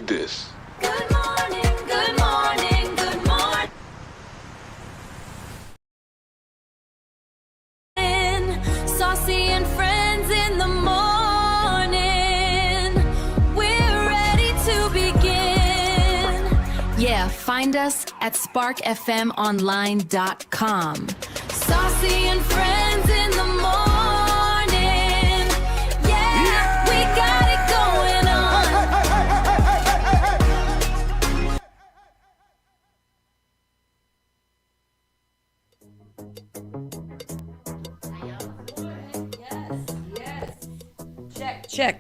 this. Good morning, good morning, good morning. Saucy and friends in the morning. We're ready to begin. Yeah, find us at sparkfmonline.com. Saucy and friends in the morning. Yeah, we got it going on.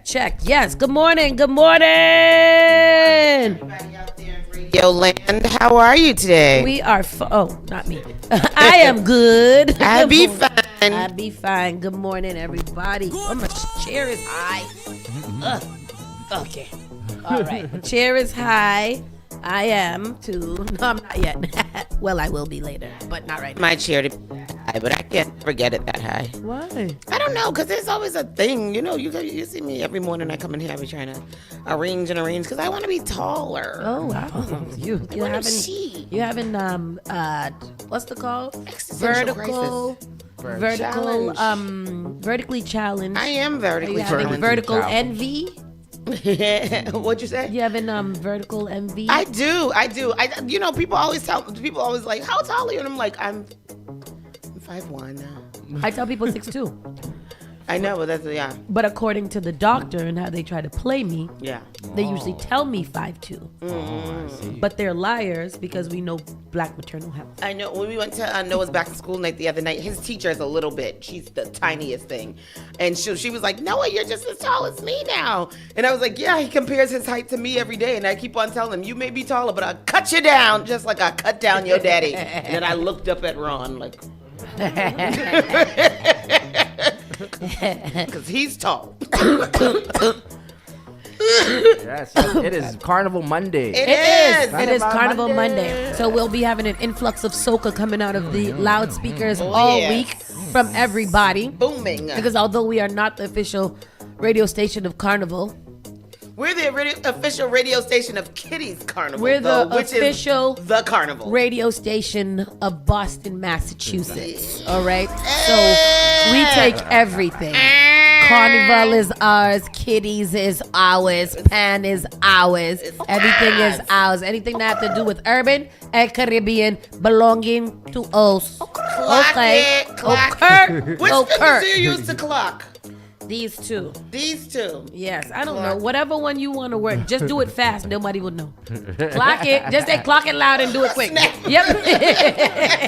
Check. Yes. Good morning. Everybody out there in Radio Land, how are you today? We are. Not me. I am good. I'll be fine. I'll be fine. Good morning, everybody. Oh, my chair is high. Okay. All right. The chair is high. I am too. No, I'm not yet. Well, I will be later, but not right now. My chair to be high, but I can't forget it that high. Why? I don't know, because there's always a thing. You know, you see me every morning I come in here, I be trying to arrange, because I want to be taller. Oh wow. You having what's the call? Vertically challenged. I am vertically having challenged. vertical envy? What'd you say? You having vertical envy? I do. People always like, how tall are you? And I'm like, I'm 5'1" now. I tell people 6'2". I know, but that's, yeah. But according to the doctor and how they try to play me, yeah, they usually tell me 5'2". But they're liars because we know Black maternal health. I know. When we went to Noah's back to school night the other night, his teacher is a little bit. She's the tiniest thing. And she was like, Noah, you're just as tall as me now. And I was like, yeah, he compares his height to me every day. And I keep on telling him, you may be taller, but I'll cut you down just like I cut down your daddy. And then I looked up at Ron like... Because he's tall. Yes, it is Carnival Monday. It is Carnival Monday. So we'll be having an influx of soca coming out of the loudspeakers all week from everybody. Booming. Because although we are not the official radio station of Carnival, we're the official radio station of Kitty's Carnival. We're the official the Carnival radio station of Boston, Massachusetts. All right? So we take everything. Carnival is ours. Kitty's is ours. Pan is ours. Everything is ours. Anything that have to do with urban and Caribbean belonging to us. Clock Okay. it. Clock Kurt. Which fingers do you use to clock? These two. Yes, I don't know. Whatever one you want to work, just do it fast. Nobody will know. Clock it. Just say clock it loud and do it quick. Snap. Yep.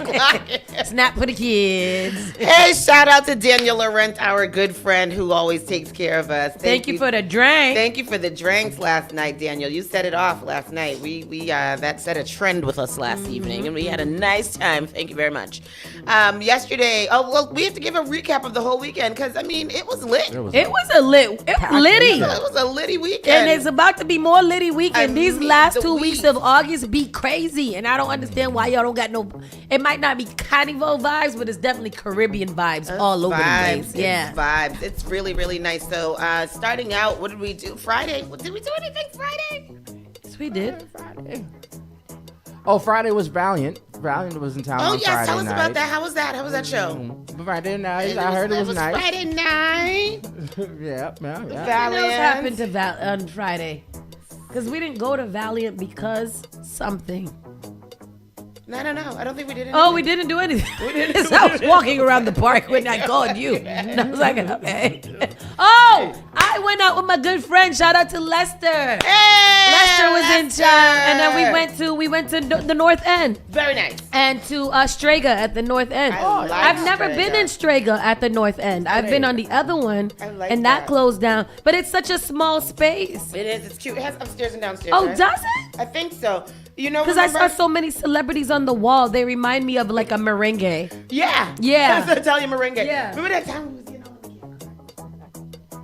Clock it. Snap for the kids. Hey, shout out to Daniel Laurent, our good friend who always takes care of us. Thank you for the drink. Thank you for the drinks last night, Daniel. You set it off last night. We that set a trend with us last evening, and we had a nice time. Thank you very much. Yesterday, we have to give a recap of the whole weekend because it was lit. It was a litty. It was a litty weekend. And it's about to be more litty weekend. These last the 2 weeks of August be crazy. And I don't understand why y'all don't got no, it might not be Carnival vibes, but it's definitely Caribbean vibes all over the place. Yeah. It's vibes. It's really, really nice. So starting out, what did we do? Friday. Did we do anything Friday? Yes, we did. Friday was Valiant. Valiant was in town on Friday night. Tell us about that. How was that? How was that show? Friday night. I heard it was nice. Friday night. Yeah. Valiant. What else happened to on Friday? Because we didn't go to Valiant because something. I don't know. I don't think we did anything. Oh, we didn't do anything. I was walking around the park when I called you. And I was like, okay. Oh, I went out with my good friend. Shout out to Lester. Hey, Lester was in town. And then we went to the North End. Very nice. And to Strega at the North End. I've never been in Strega at the North End. I've been on the other one. And that closed down. But it's such a small space. It is. It's cute. It has upstairs and downstairs. Oh, right? does it? I think so. Because I saw so many celebrities on the wall. They remind me of like a merengue. Yeah. Yeah. That's Italian merengue. Yeah. Remember that time we was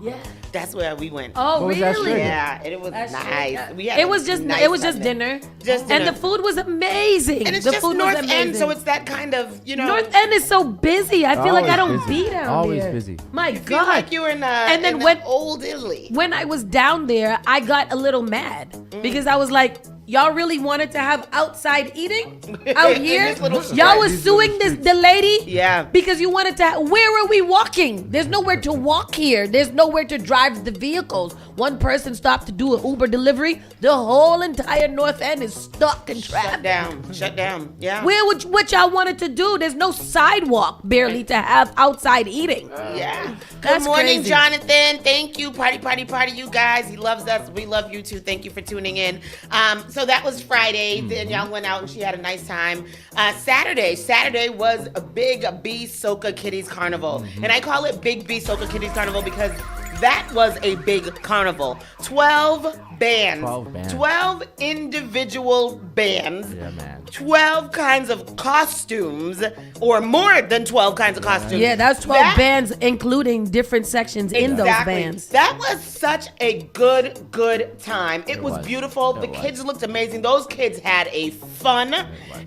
Yeah. That's where we went. Oh, What was that really? Strega? Yeah, and it was nice. It was just dinner. And the food was amazing. And it's the just food North was amazing. End, so it's that kind of, North End is so busy. I feel like I don't be down Always there. busy. My You feel God. like you were in And then in when- old Italy. When I was down there, I got a little mad because I was like, y'all really wanted to have outside eating out here? This little street. Y'all was suing the lady? Yeah. Because you wanted to, where are we walking? There's nowhere to walk here. There's nowhere to drive the vehicles. One person stopped to do an Uber delivery. The whole entire North End is stuck in traffic. Shut down. Yeah. What y'all wanted to do? There's no sidewalk barely to have outside eating. Yeah. Good That's morning, crazy. Jonathan. Thank you. Party, you guys. He loves us. We love you too. Thank you for tuning in. So that was Friday. Then y'all went out and she had a nice time. Saturday was a big B Soca Kitties Carnival. And I call it Big B Soca Kitties Carnival because that was a big carnival. 12 bands. 12 individual bands. Yeah, man. 12 kinds of costumes, or more than 12 kinds of costumes. Yeah, that's 12 bands, including different sections in those Exactly. bands. That was such a good time. It was beautiful. The kids looked amazing. Those kids had a fun.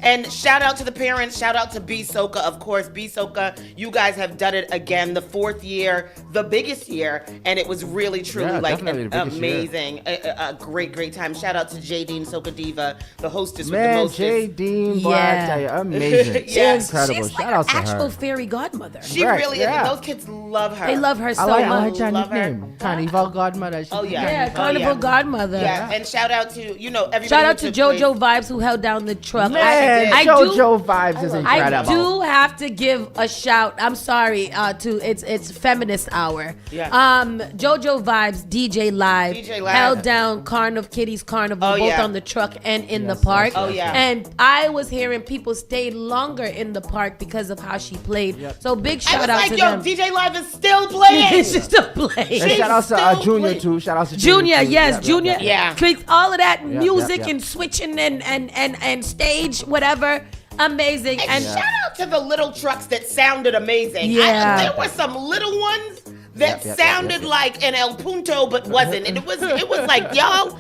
And shout out to the parents. Shout out to B Soca, of course. B Soca, you guys have done it again. The 4th year, the biggest year, and it was really, truly like an amazing, a great time. Shout out to J. Dean Soca Diva, the hostess with the most. J. Dean, boy, Yeah. I tell you, amazing. Yes. Incredible. She's Shout like out an to actual her. fairy godmother. She Right, really is. yeah. And those kids love her. They love her so I like much. her Chinese Love her. name. Carnival Godmother. Oh, yeah. Yeah, Oh, Carnival yeah. Godmother. Yeah, and shout out to, everybody. Shout who out to took JoJo place. Vibes who held down the truck. Man, I JoJo Vibes is I incredible. do have to give a shout. I'm sorry to it's Feminist Hour. Yeah. JoJo Vibes DJ Live held down Kitties Carnival Oh, both yeah. on the truck and in the Yes, park. Oh, yeah. And I was hearing people stayed longer in the park because of how she played. Yep. So big I shout was out like, to yo, them. DJ Live is still playing. It's just a play. And shout out to still Junior playing. too. Shout out to Junior, too. yes, Yep, Junior. yep, yep. Yeah. Creates all of that music yep. and switching and stage, whatever. Amazing. And shout out to the little trucks that sounded amazing. Yeah. There were some little ones that sounded like an El Punto, but wasn't. And it was like, y'all,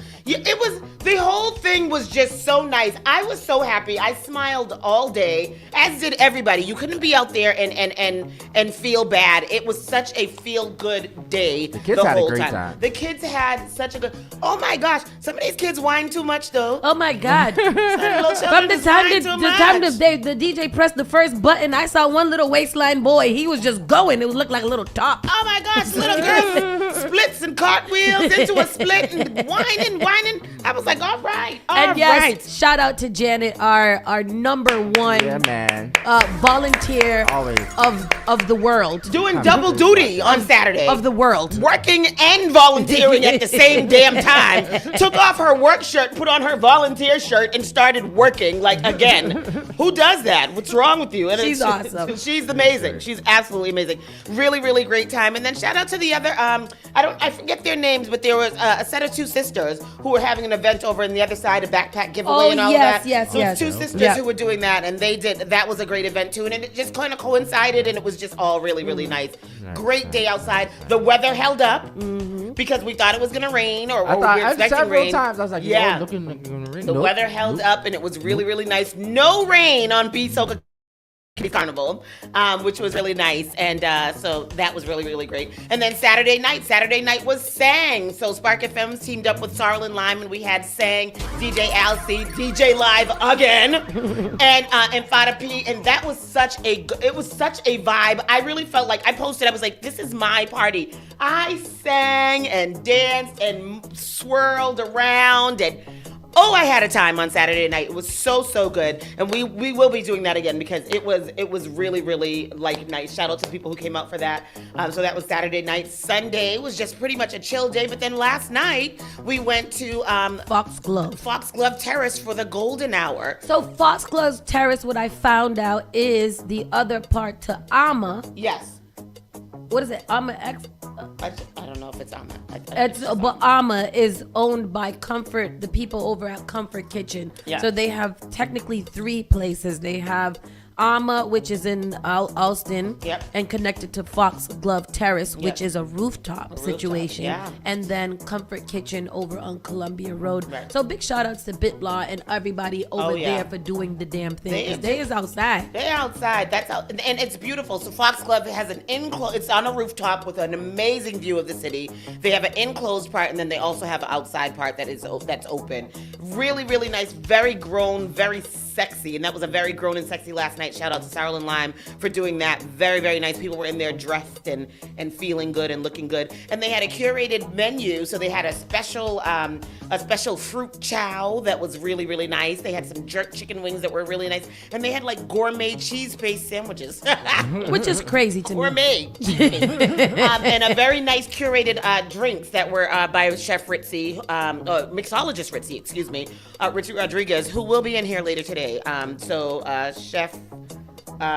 the whole thing was just so nice. I was so happy. I smiled all day, as did everybody. You couldn't be out there and feel bad. It was such a feel-good day the kids had a whole great time. time. The kids had such a good, oh my gosh, some of these kids whine too much though. Oh my God. Some little From children the just time whine the too time much. the DJ pressed the first button, I saw one little waistline boy. He was just going. It looked like a little top. Oh my gosh, little girl splits and cartwheels into a split and whining. I was like, all right. And yes, shout out to Janet, our number one Yeah, man. volunteer Always. of the world. Doing double duty on Saturday. Of the world. Working and volunteering at the same damn time. Took off her work shirt, put on her volunteer shirt, and started working like again. Who does that? What's wrong with you? And She's it's- awesome. She's amazing. She's absolutely amazing. Really, really great time. And then shout out to the other I forget their names, but there was a set of 2 sisters who were having an event over in the other side, a backpack giveaway Oh, and all yes, of that. yes, So it was yes. 2 sisters Yeah. who were doing that, and that was a great event too. And it just kind of coincided, and it was just all really, really nice. Great day outside. The weather held up because we thought it was gonna rain, or we were expecting several rain. times I was like, yeah. looking rain. The weather held up, and it was really, really nice. No rain on B Soca Carnival, which was really nice, and so that was really, really great. And then Saturday night was Sang. So Spark FM's teamed up with Sorrel and Lime, and we had Sang, DJ Alcy, DJ Live again, and Fada P, and that was such a vibe. I really felt like I posted. I was like, this is my party. I sang and danced and swirled around and. Oh, I had a time on Saturday night. It was so good, and we will be doing that again because it was really, really like nice. Shout out to people who came out for that. So that was Saturday night. Sunday was just pretty much a chill day, but then last night we went to Foxglove Terrace for the golden hour. So Foxglove Terrace, what I found out is the other part to Ama. Yes. What is it? Ama X. I don't know if it's on that. But Ama is owned by Comfort, the people over at Comfort Kitchen. Yeah. So they have technically 3 places. They have Alma, which is in Alston, Yep. and connected to Foxglove Terrace, which Yep. is a rooftop situation. yeah. And then Comfort Kitchen over on Columbia Road. Right. So big shout outs to Bitlaw and everybody over yeah. there for doing the damn thing. They- 'Cause they is outside. They're outside. That's out, and it's beautiful. So Foxglove has an enclosed. It's on a rooftop with an amazing view of the city. They have an enclosed part, and then they also have an outside part that's open. Really, really nice. Very grown. Very sexy. And that was a very grown and sexy last night. Shout out to Sarl and Lime for doing that. Very, very nice. People were in there dressed and feeling good and looking good. And they had a curated menu. So they had a special fruit chow that was really, really nice. They had some jerk chicken wings that were really nice. And they had like gourmet cheese-based sandwiches. Which is crazy to me. Gourmet. And a very nice curated drinks that were by Chef Ritzy, mixologist Ritzy, excuse me, Ritzy Rodriguez, who will be in here later today. Chef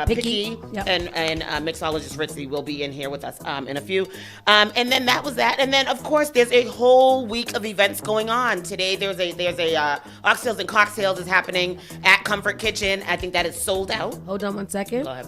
Picky Yep. and mixologist Ritzy will be in here with us in a few. And then that was that. And then of course there's a whole week of events going on. Today there's a Oxtails and Cocktails is happening at Comfort Kitchen. I think that is sold out. Hold on one second. Go ahead.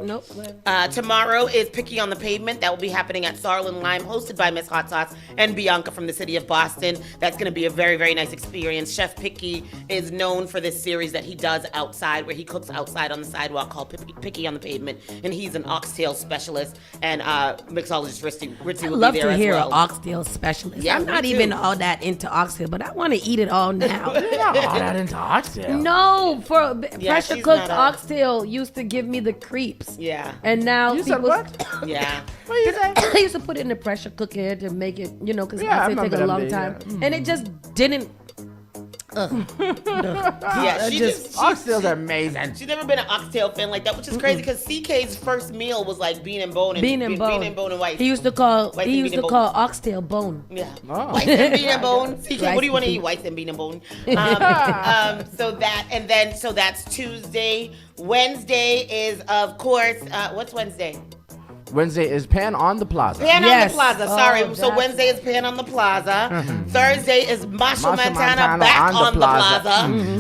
Nope. Go ahead. Tomorrow is Picky on the Pavement. That will be happening at Sarl and Lime, hosted by Miss Hot Sauce and Bianca from the city of Boston. That's going to be a very, very nice experience. Chef Picky is known for this series that he does outside, where he cooks outside on the sidewalk, called Picky on the Pavement, and he's an oxtail specialist. And mixologist Ritzy I will love be there to as hear well. an oxtail specialist. Yeah, I'm me not too. even all that into oxtail, but I want to eat it all now. You're not all that into oxtail. No, for Yeah, pressure she's cooked not a- oxtail used to give me the creeps. Yeah, And now You said people, what? yeah. What you say? I used to put it in the pressure cooker to make it, because Yeah, I oxtail take remember a them long days, time, yeah. and it just didn't. Yeah, Oxtails are amazing. She's never been an oxtail fan like that, which is crazy because CK's first meal was like bean and bone and Bean and bone. bean and bone and white. He used to call White he and used bean to and call oxtail bone. Yeah. Oh. White and bean and bone. CK, Rice what do you want to and eat? bean. White and bean and bone. So that's Tuesday. Wednesday is, of course, what's Wednesday? Wednesday is Pan on the Plaza. Pan on Yes. the Plaza. Oh, Sorry. So that's- Wednesday is Pan on the Plaza. Thursday is Marshall Marshall Montana Montana back on on the the Plaza.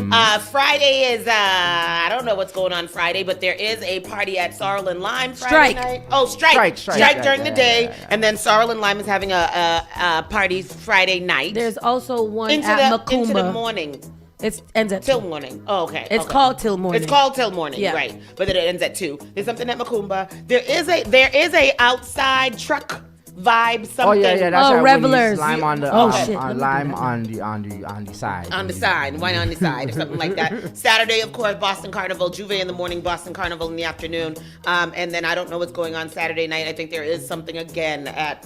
Plaza. Friday is I don't know what's going on Friday, but there is a party at Sarl and Lime Friday Strike. night. Oh, strike Strike. during the Yeah, day, yeah. and then Sarl and Lime is having a party Friday night. There's also one into at the Macumba. morning. It ends at Till 2. morning. Oh, okay. It's okay. called till morning. It's called till morning, Yeah. right? But then it ends at 2. There's something at Macumba. There is a outside truck vibe. Something. Oh yeah. That's Oh, right, when revelers. you Lime on the Oh, shit. Let me do lime that. on the side. On the side, wine on the side, or something like that. Saturday, of course, Boston Carnival, Juve in the morning, Boston Carnival in the afternoon, and then I don't know what's going on Saturday night. I think there is something again at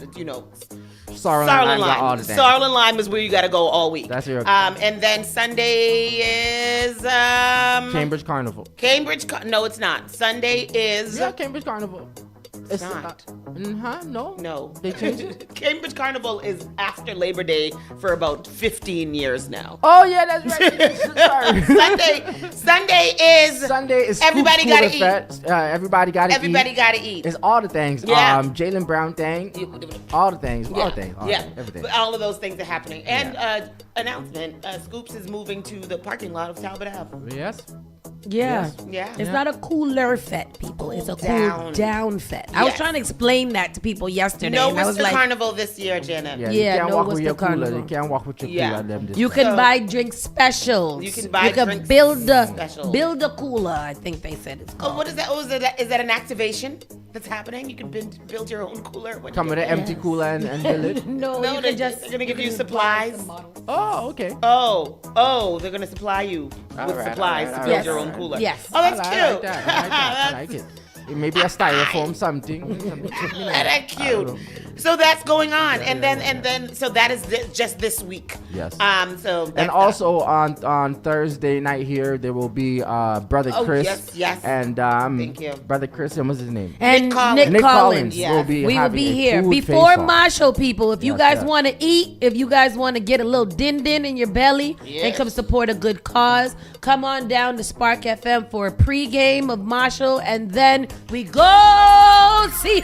Sarl Sarl and and Lime. All Lime. the things. Sarl and Lime is where you got to go all week. That's your- And then Sunday is Cambridge Carnival. No, it's not. Sunday is Yeah, Cambridge Carnival. It's not. No. No. They changed it. Cambridge Carnival is after Labor Day for about 15 years now. Oh yeah, that's right. Sorry. Sunday is Sunday is Everybody Scoop gotta Cooler eat. Fest. Everybody gotta Everybody eat. gotta eat. It's all the things. Yeah. Jalen Brown thing. All the things. All the things. Yeah, Everything. But all of those things are happening. And announcement: Scoops is moving to the parking lot of Talbot Ave. Yes. Yeah. Yeah. It's not a cooler fet, people. It's a cool Down. down fet. I was Yes. trying to explain that to people yesterday. No and I was Worcester like, Carnival this year, Janet. Yeah. Yeah, You can't no, walk what's with your the cooler. carnival? You can't walk with your Yeah. cooler. Them you can So- buy drink specials. You can buy drink build a specials. build a cooler. I think they said it's called. Oh, what is that? Oh, is that an activation that's happening? You can build your own cooler. What come with an empty cooler and build it. No, No, you they're can just they're gonna give you buy supplies. some bottles. Oh, okay. Oh, they're gonna supply you All with right, supplies all to right, build all your right, own all cooler. right. Yes. Oh, that's I cute. like that. I like it. It may be a styrofoam something. That's cute. So that's going on, and then so that is just this week. Yes. So that's And also on Thursday night here there will be Brother Oh, Chris. yes. And Thank you. Brother Chris and what's his name? And Collins. Nick Collins. Yes. will be We will having be a here food before face-off. Marshall, people. If you Yes, guys yes. want to eat, if you guys want to get a little din in your belly and Yes. come support a good cause, come on down to Spark FM for a pregame of Marshall, and then we go see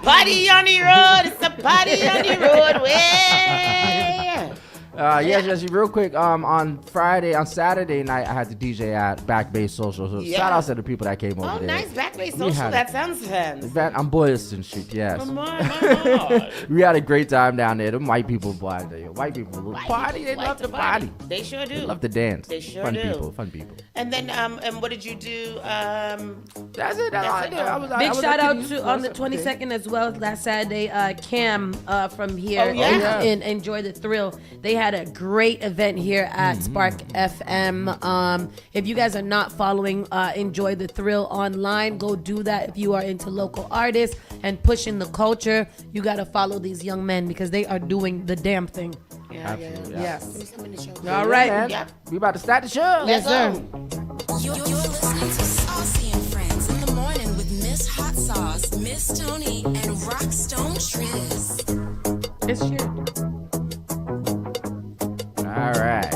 Party on the road. It's a party on the road. Way. Yes, real quick. On Saturday night, I had the DJ at Back Bay Social. So shout out to the people that came over there. Oh, nice. Back Bay Social. That sounds fun. On Boylston Street, yes. Come on. We had a great time down there. Them white people, white people party. They love to party. They sure do. They love to dance. They sure fun do. Fun people. And then, and what did you do? That's it. Big shout out to on the 22nd as well. Last Saturday, Cam from here. Enjoy the Thrill. They had a great event here at Spark FM. If you guys are not following Enjoy the Thrill online, go do that. If you are into local artists and pushing the culture, you got to follow these young men because they are doing the damn thing. Absolutely. Yes. All right. Yeah. We about to start the show. Yes, sir. You're listening to Saucy and Friends in the morning with Miss Hot Sauce, Miss Tony, and Rockstone Triz. It's true. All right.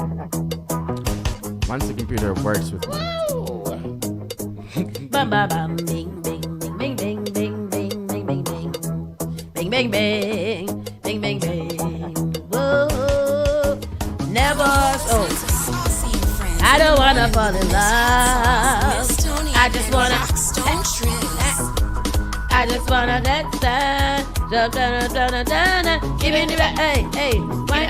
Once the computer works with me. Bum bum bum bing bing bing bing bing bing bing bing bing bing bing bing bing bing bing. Whoa, never. Oh, Saucy and Friends. I don't wanna fall in love. Miss Tony I just and wanna. Rockstone Triz. I just wanna dance, dance, give it back, hey, wine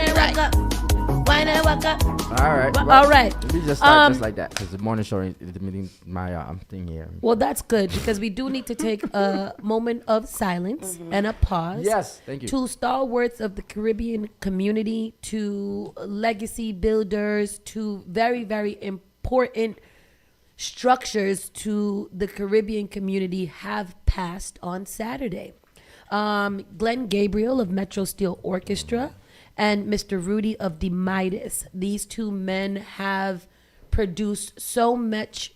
and walk up, All right. All right. Let me just start just like that because the morning show is my thing here. Well, that's good because we do need to take a moment of silence and a pause. Yes, thank you. To stalwarts of the Caribbean community, to legacy builders, to very, very important structures to the Caribbean community have passed on Saturday. Glenn Gabriel of Metro Steel Orchestra and Mr. Rudy of the Midas. These two men have produced so much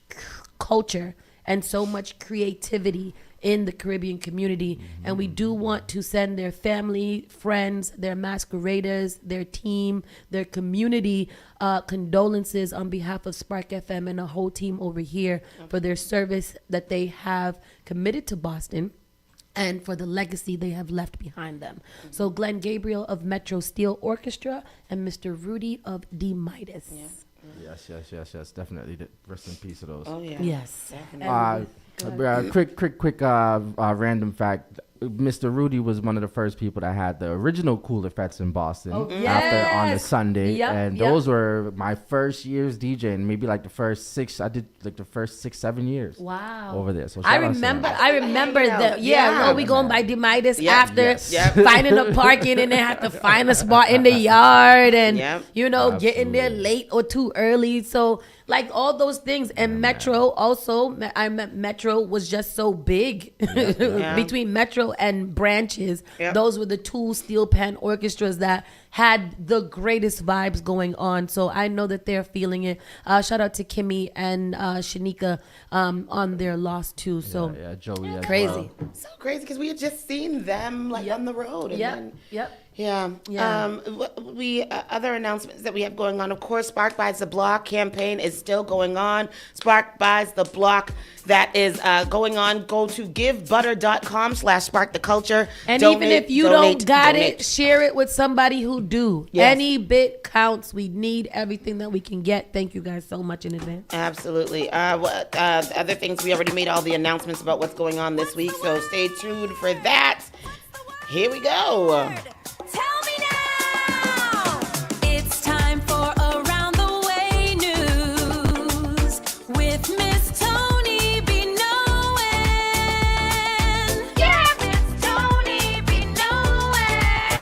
culture and so much creativity in the Caribbean community. And we do want to send their family, friends, their masqueraders, their team, their community condolences on behalf of Spark FM and the whole team over here for their service that they have committed to Boston and for the legacy they have left behind them. So Glenn Gabriel of Metro Steel Orchestra and Mr. Rudy of D. Midas. Yes. Definitely. Rest in peace of those. Oh, yeah. Yes. Quick random fact. Mr. Rudy was one of the first people that had the original Cooler Fets in Boston on the Sunday. And those were my first years DJing. Maybe like the first 6-7 years. Wow. Over there. So I remember that. We going by D. Midas after Yep. finding a parking and then have to find a spot in the yard and, getting there Absolutely. late or too early. So like all those things. And Metro also, I met Metro was just so big between Metro and branches. Those were the two steel pan orchestras that had the greatest vibes going on. So I know that they're feeling it. Shout out to Kimmy and Shanika on their loss too. So Joey as crazy. well. So crazy because we had just seen them like on the road. And then, Yeah. Other announcements that we have going on. Of course, Spark Buys the Block campaign is still going on. Spark Buys the Block, that is going on. Go to givebutter.com/sparktheculture. And even if you don't got it, share it with somebody who do. Yes. Any bit counts. We need everything that we can get. Thank you guys so much in advance. Absolutely. Other things, we already made all the announcements about what's going on this week, so stay tuned for that. Here we go. Tell me now. It's time for Around the Way News with Miss Tony B. Knowin'. Yeah, Miss Tony B. Knowin'.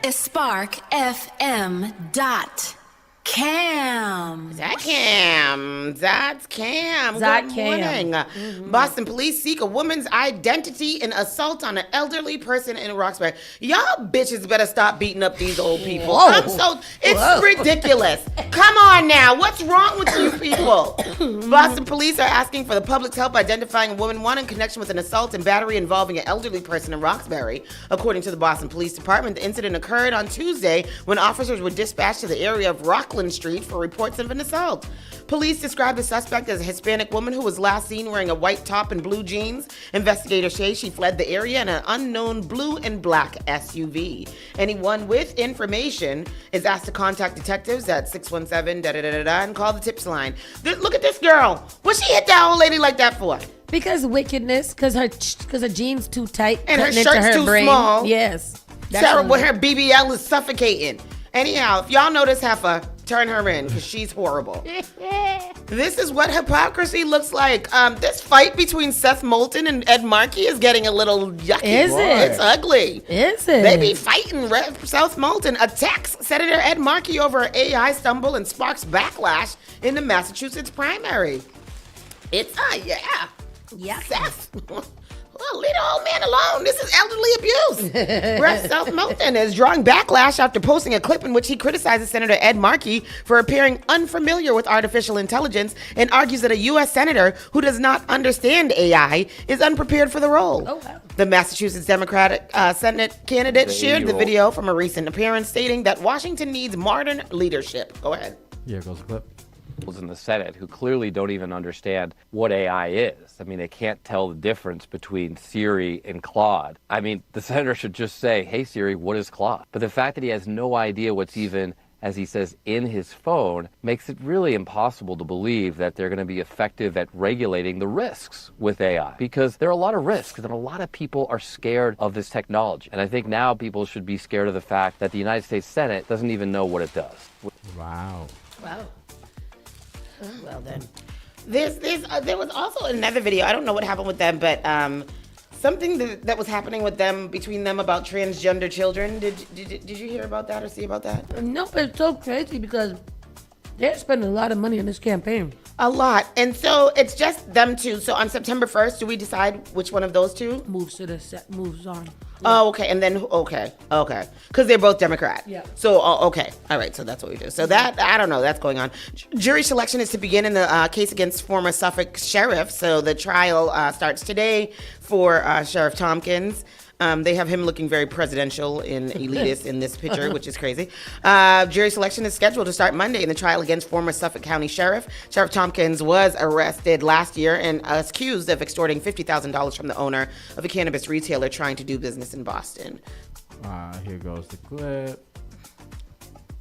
It's SparkFM.com. That's Cam. Zach Good Cam. morning. Boston police seek a woman's identity in assault on an elderly person in Roxbury. Y'all bitches better stop beating up these old people. It's ridiculous. Come on now. What's wrong with you people? Boston police are asking for the public's help identifying a woman in connection with an assault and battery involving an elderly person in Roxbury. According to the Boston Police Department, the incident occurred on Tuesday when officers were dispatched to the area of Rockland Oakland Street for reports of an assault. Police described the suspect as a Hispanic woman who was last seen wearing a white top and blue jeans. Investigators say she fled the area in an unknown blue and black SUV. Anyone with information is asked to contact detectives at 617 and call the tips line. Look at this girl. What she hit that old lady like that for? Because wickedness, because her jeans too tight And her cutting into shirt's too brain. small. Yes. Sarah with her BBL is suffocating. Anyhow, if y'all know this heifer, turn her in because she's horrible. This is what hypocrisy looks like. This fight between Seth Moulton and Ed Markey is getting a little yucky. Is it? It's ugly. Is it? They be fighting. Seth Moulton attacks Senator Ed Markey over an AI stumble and sparks backlash in the Massachusetts primary. It's, yeah. Seth. Well, leave the old man alone. This is elderly abuse. Rep. Seth Moulton is drawing backlash after posting a clip in which he criticizes Senator Ed Markey for appearing unfamiliar with artificial intelligence and argues that a U.S. senator who does not understand AI is unprepared for the role. Oh, wow. The Massachusetts Democratic Senate candidate shared the video from a recent appearance stating that Washington needs modern leadership. Go ahead. Here goes the clip. In the Senate who clearly don't even understand what AI is. I mean, they can't tell the difference between Siri and Claude. I mean, the senator should just say, hey, Siri, what is Claude? But the fact that he has no idea what's even, as he says, in his phone makes it really impossible to believe that they're going to be effective at regulating the risks with AI, because there are a lot of risks and a lot of people are scared of this technology. And I think now people should be scared of the fact that the United States Senate doesn't even know what it does. Wow. Well then, there was also another video. I don't know what happened with them, but something that was happening with them between them about transgender children. Did you hear about that or see about that? No, but it's so crazy because they're spending a lot of money on this campaign. A lot, and so it's just them two. So on September 1st, do we decide which one of those two moves on? Oh, okay, and then okay, because they're both Democrat. Yeah. So okay, all right. So that's what we do. So that I don't know. That's going on. Jury selection is to begin in the case against former Suffolk sheriff. So the trial starts today for Sheriff Tompkins. They have him looking very presidential and elitist in this picture, which is crazy. Jury selection is scheduled to start Monday in the trial against former Suffolk County Sheriff. Sheriff Tompkins was arrested last year and accused of extorting $50,000 from the owner of a cannabis retailer trying to do business in Boston. Here goes the clip.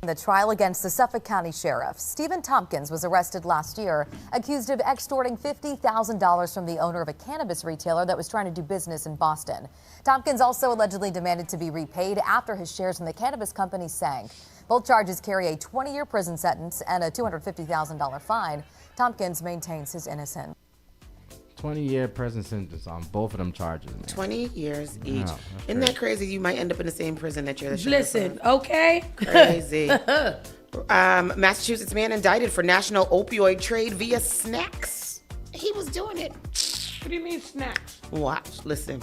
The trial against the Suffolk County Sheriff. Stephen Tompkins was arrested last year, accused of extorting $50,000 from the owner of a cannabis retailer that was trying to do business in Boston. Tompkins also allegedly demanded to be repaid after his shares in the cannabis company sank. Both charges carry a 20-year prison sentence and a $250,000 fine. Tompkins maintains his innocence. 20-year prison sentence on both of them charges. Man. 20 years each. Wow, Isn't that crazy? You might end up in the same prison that you're the sheriff Listen, of. okay? Crazy. Massachusetts man indicted for national opioid trade via snacks. He was doing it. What do you mean snacks? Watch. Listen,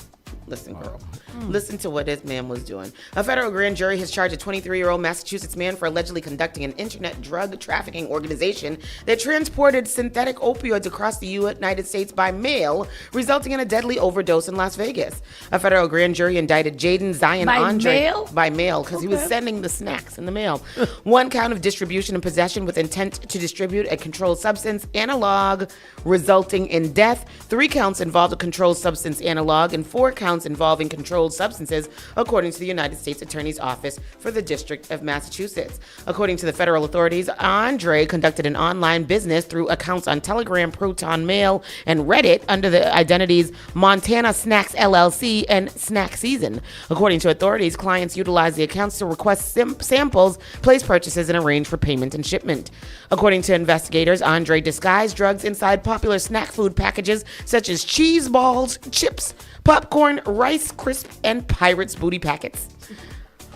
girl. Listen to what this man was doing. A federal grand jury has charged a 23-year-old Massachusetts man for allegedly conducting an internet drug trafficking organization that transported synthetic opioids across the United States by mail, resulting in a deadly overdose in Las Vegas. A federal grand jury indicted Jaden Zion Andre by mail because he was sending the snacks in the mail. 1 count of distribution and possession with intent to distribute a controlled substance analog, resulting in death. 3 counts involved a controlled substance analog, and 4 counts involving controlled substances, according to the United States Attorney's Office for the District of Massachusetts. According to the federal authorities, Andre conducted an online business through accounts on Telegram, Proton Mail, and Reddit under the identities Montana Snacks LLC and Snack Season. According to authorities, clients utilized the accounts to request samples, place purchases, and arrange for payment and shipment. According to investigators, Andre disguised drugs inside popular snack food packages such as cheese balls, chips, popcorn, Rice Crisp, and Pirates Booty packets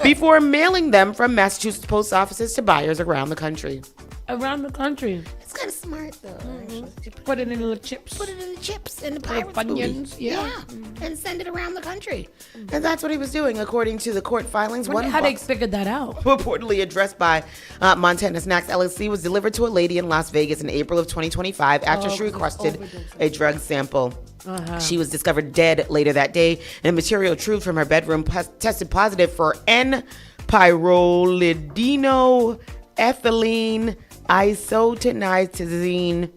before mailing them from Massachusetts post offices to buyers around the country. Around the country. It's kind of smart, though. Put it in the chips. Put it in the chips and the Pirates Funyuns, Booty. yeah. And send it around the country. And that's what he was doing, according to the court filings. How they figured that out? Reportedly addressed by Montana Snacks LLC was delivered to a lady in Las Vegas in April of 2025 after she requested a drug sample. She was discovered dead later that day, and material retrieved from her bedroom tested positive for N-pyrrolidino ethylene isotoniazine,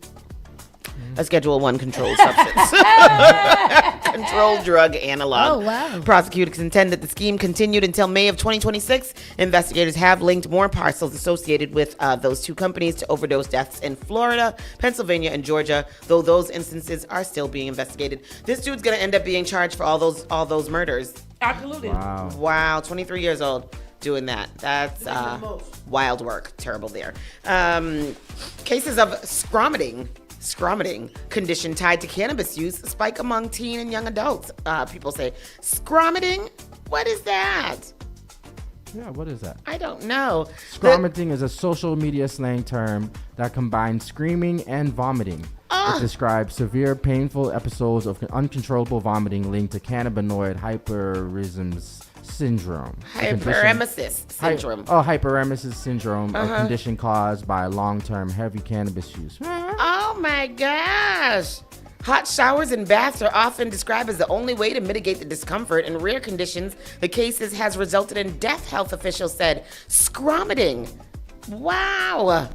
a Schedule 1 controlled substance. Controlled drug analog. Oh, wow. Prosecutors contend that the scheme continued until May of 2026. Investigators have linked more parcels associated with those two companies to overdose deaths in Florida, Pennsylvania, and Georgia, though those instances are still being investigated. This dude's going to end up being charged for all those murders. Absolutely. Wow, 23 years old doing that. That's wild work. Terrible there. Cases of scromiting condition tied to cannabis use spike among teen and young adults. People say, scromiting? What is that? Yeah, what is that? I don't know. Scromiting is a social media slang term that combines screaming and vomiting. It describes severe, painful episodes of uncontrollable vomiting linked to cannabinoid hyperemesis syndrome. Hyperemesis syndrome. Hyperemesis syndrome, a condition caused by long-term heavy cannabis use. Oh my gosh. Hot showers and baths are often described as the only way to mitigate the discomfort. In rare conditions, the cases has resulted in death, health officials said. Scromiting. Wow.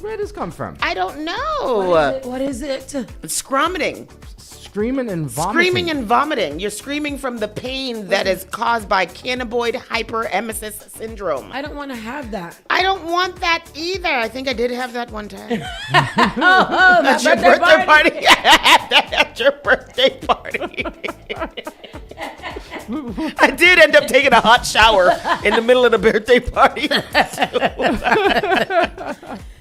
Where did this come from? I don't know. What is it? Scromiting. Screaming and vomiting. Screaming and vomiting. You're screaming from the pain that is caused by cannabinoid hyperemesis syndrome. I don't want to have that. I don't want that either. I think I did have that one time. At your birthday party? Yeah, I had that at your birthday party. I did end up taking a hot shower in the middle of the birthday party.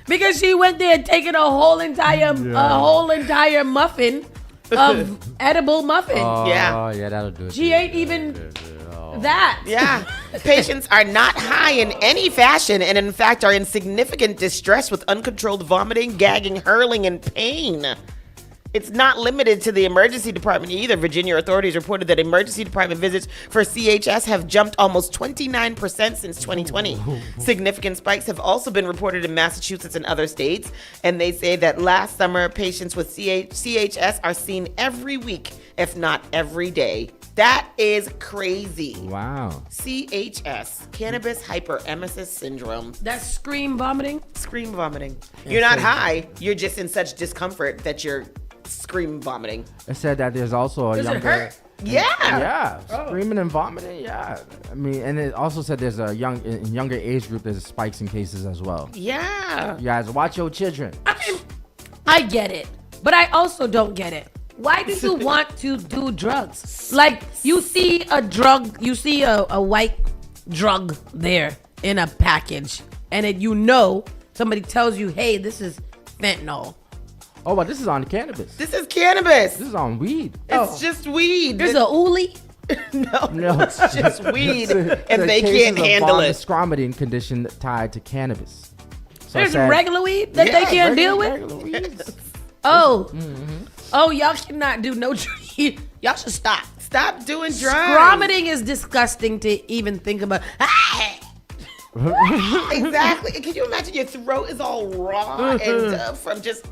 Because she went there taking a whole entire muffin of edible muffin. Yeah. Yeah, that'll do it. She ain't even that. Yeah. Patients are not high in any fashion and, in fact, are in significant distress with uncontrolled vomiting, gagging, hurling, and pain. It's not limited to the emergency department either. Virginia authorities reported that emergency department visits for CHS have jumped almost 29% since 2020. Significant spikes have also been reported in Massachusetts and other states. And they say that last summer, patients with CHS are seen every week, if not every day. That is crazy. Wow. CHS, cannabis hyperemesis syndrome. That's scream vomiting? Scream vomiting. You're not high. You're just in such discomfort that you're scream vomiting. It said that there's also a Does younger. it hurt? Yeah. Screaming and vomiting. Yeah, I mean, and it also said there's a younger age group. There's spikes in cases as well. Yeah. You guys watch your children. I get it, but I also don't get it. Why do you want to do drugs? Like, you see a drug, you see a white drug there in a package, and somebody tells you, hey, this is fentanyl. Oh, but this is on cannabis. This is cannabis. This is on weed. It's just weed. There's a oolie? No, it's just weed, and they can't handle it. Scromiting condition tied to cannabis. So There's regular weed that they can't deal with? Regular weeds. Oh. Oh, y'all cannot do no drugs. Y'all should stop. Stop doing drugs. Scromiting is disgusting to even think about. Exactly. Can you imagine your throat is all raw and from just...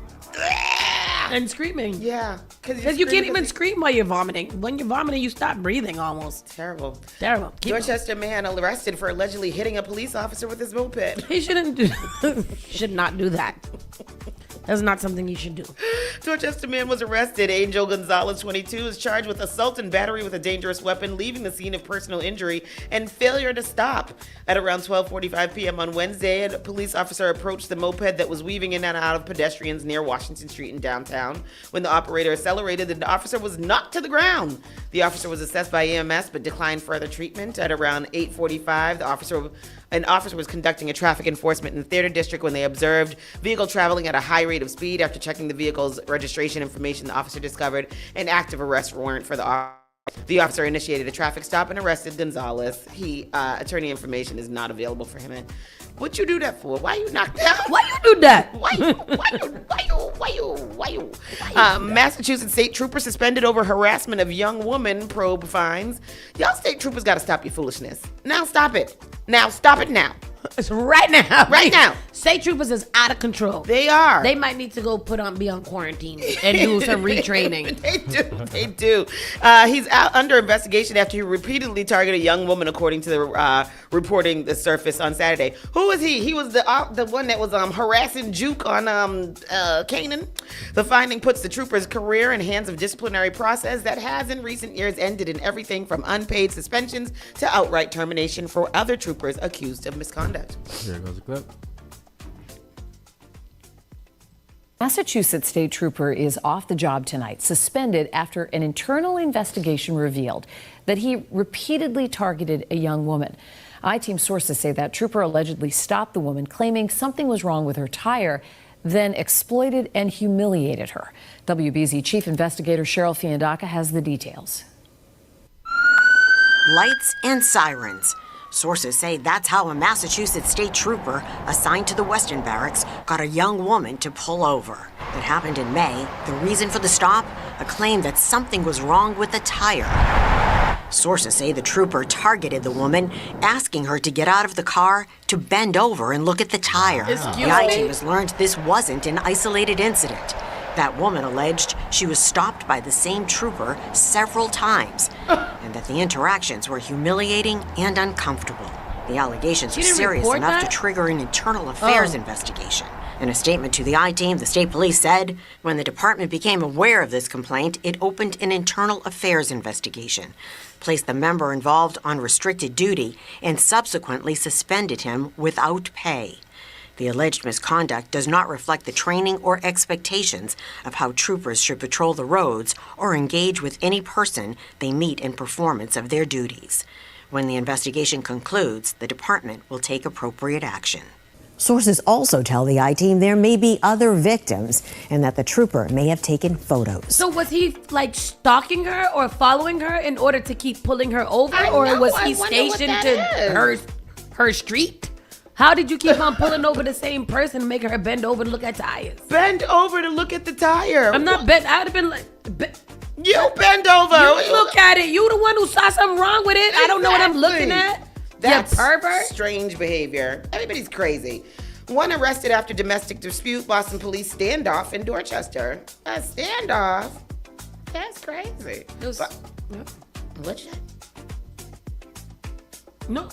And screaming. Yeah. Because you can't even scream while you're vomiting. When you're vomiting, you stop breathing almost. Terrible. Terrible. Dorchester man arrested for allegedly hitting a police officer with his moped. He should not do that. That's not something you should do. Dorchester man was arrested. Angel Gonzalez, 22, is charged with assault and battery with a dangerous weapon, leaving the scene of personal injury and failure to stop. At around 12:45 p.m. on Wednesday, a police officer approached the moped that was weaving in and out of pedestrians near Washington Street in downtown. When the operator accelerated, the officer was knocked to the ground. The officer was assessed by EMS but declined further treatment. At around 8:45, an officer was conducting a traffic enforcement in the Theater District when they observed vehicle traveling at a high rate of speed. After checking the vehicle's registration information, the officer discovered an active arrest warrant for the officer. The officer initiated a traffic stop and arrested Gonzalez. Attorney information is not available for him. What'd you do that for? Why you knocked down? Why you do that? Why you? Massachusetts state trooper suspended over harassment of young woman, probe fines. Y'all state troopers got to stop your foolishness. Now stop it. Now stop it now. It's right now. Right now. State troopers is out of control. They are. They might need to go be on quarantine and do some retraining. They do. He's out under investigation after he repeatedly targeted a young woman, according to the reporting the surface on Saturday. Who was he? He was the one that was harassing Juke on Canaan. The finding puts the trooper's career in hands of disciplinary process that has in recent years ended in everything from unpaid suspensions to outright termination for other troopers accused of misconduct. Here goes a clip. Massachusetts State Trooper is off the job tonight, suspended after an internal investigation revealed that he repeatedly targeted a young woman. I-Team sources say that trooper allegedly stopped the woman, claiming something was wrong with her tire, then exploited and humiliated her. WBZ Chief Investigator Cheryl Fiandaca has the details. Lights and sirens. Sources say that's how a Massachusetts state trooper assigned to the Western Barracks got a young woman to pull over. It happened in May. The reason for the stop? A claim that something was wrong with the tire. Sources say the trooper targeted the woman, asking her to get out of the car to bend over and look at the tire. The I-Team has learned this wasn't an isolated incident. That woman alleged she was stopped by the same trooper several times, and that the interactions were humiliating and uncomfortable. The allegations are serious enough to trigger an internal affairs investigation. In a statement to the I-Team, the state police said when the department became aware of this complaint, it opened an internal affairs investigation, placed the member involved on restricted duty, and subsequently suspended him without pay. The alleged misconduct does not reflect the training or expectations of how troopers should patrol the roads or engage with any person they meet in performance of their duties. When the investigation concludes, the department will take appropriate action. Sources also tell the I-Team there may be other victims and that the trooper may have taken photos. So was he like stalking her or following her in order to keep pulling her over, or was he stationed to her street? How did you keep on pulling over the same person and make her bend over to look at tires? Bend over to look at the tire. I'm not bent. I would have been like, you bend over. You look at it. You the one who saw something wrong with it. Exactly. I don't know what I'm looking at. That's pervert. Strange behavior. Everybody's crazy. One arrested after domestic dispute. Boston police standoff in Dorchester. A standoff? That's crazy. What'd you say? No.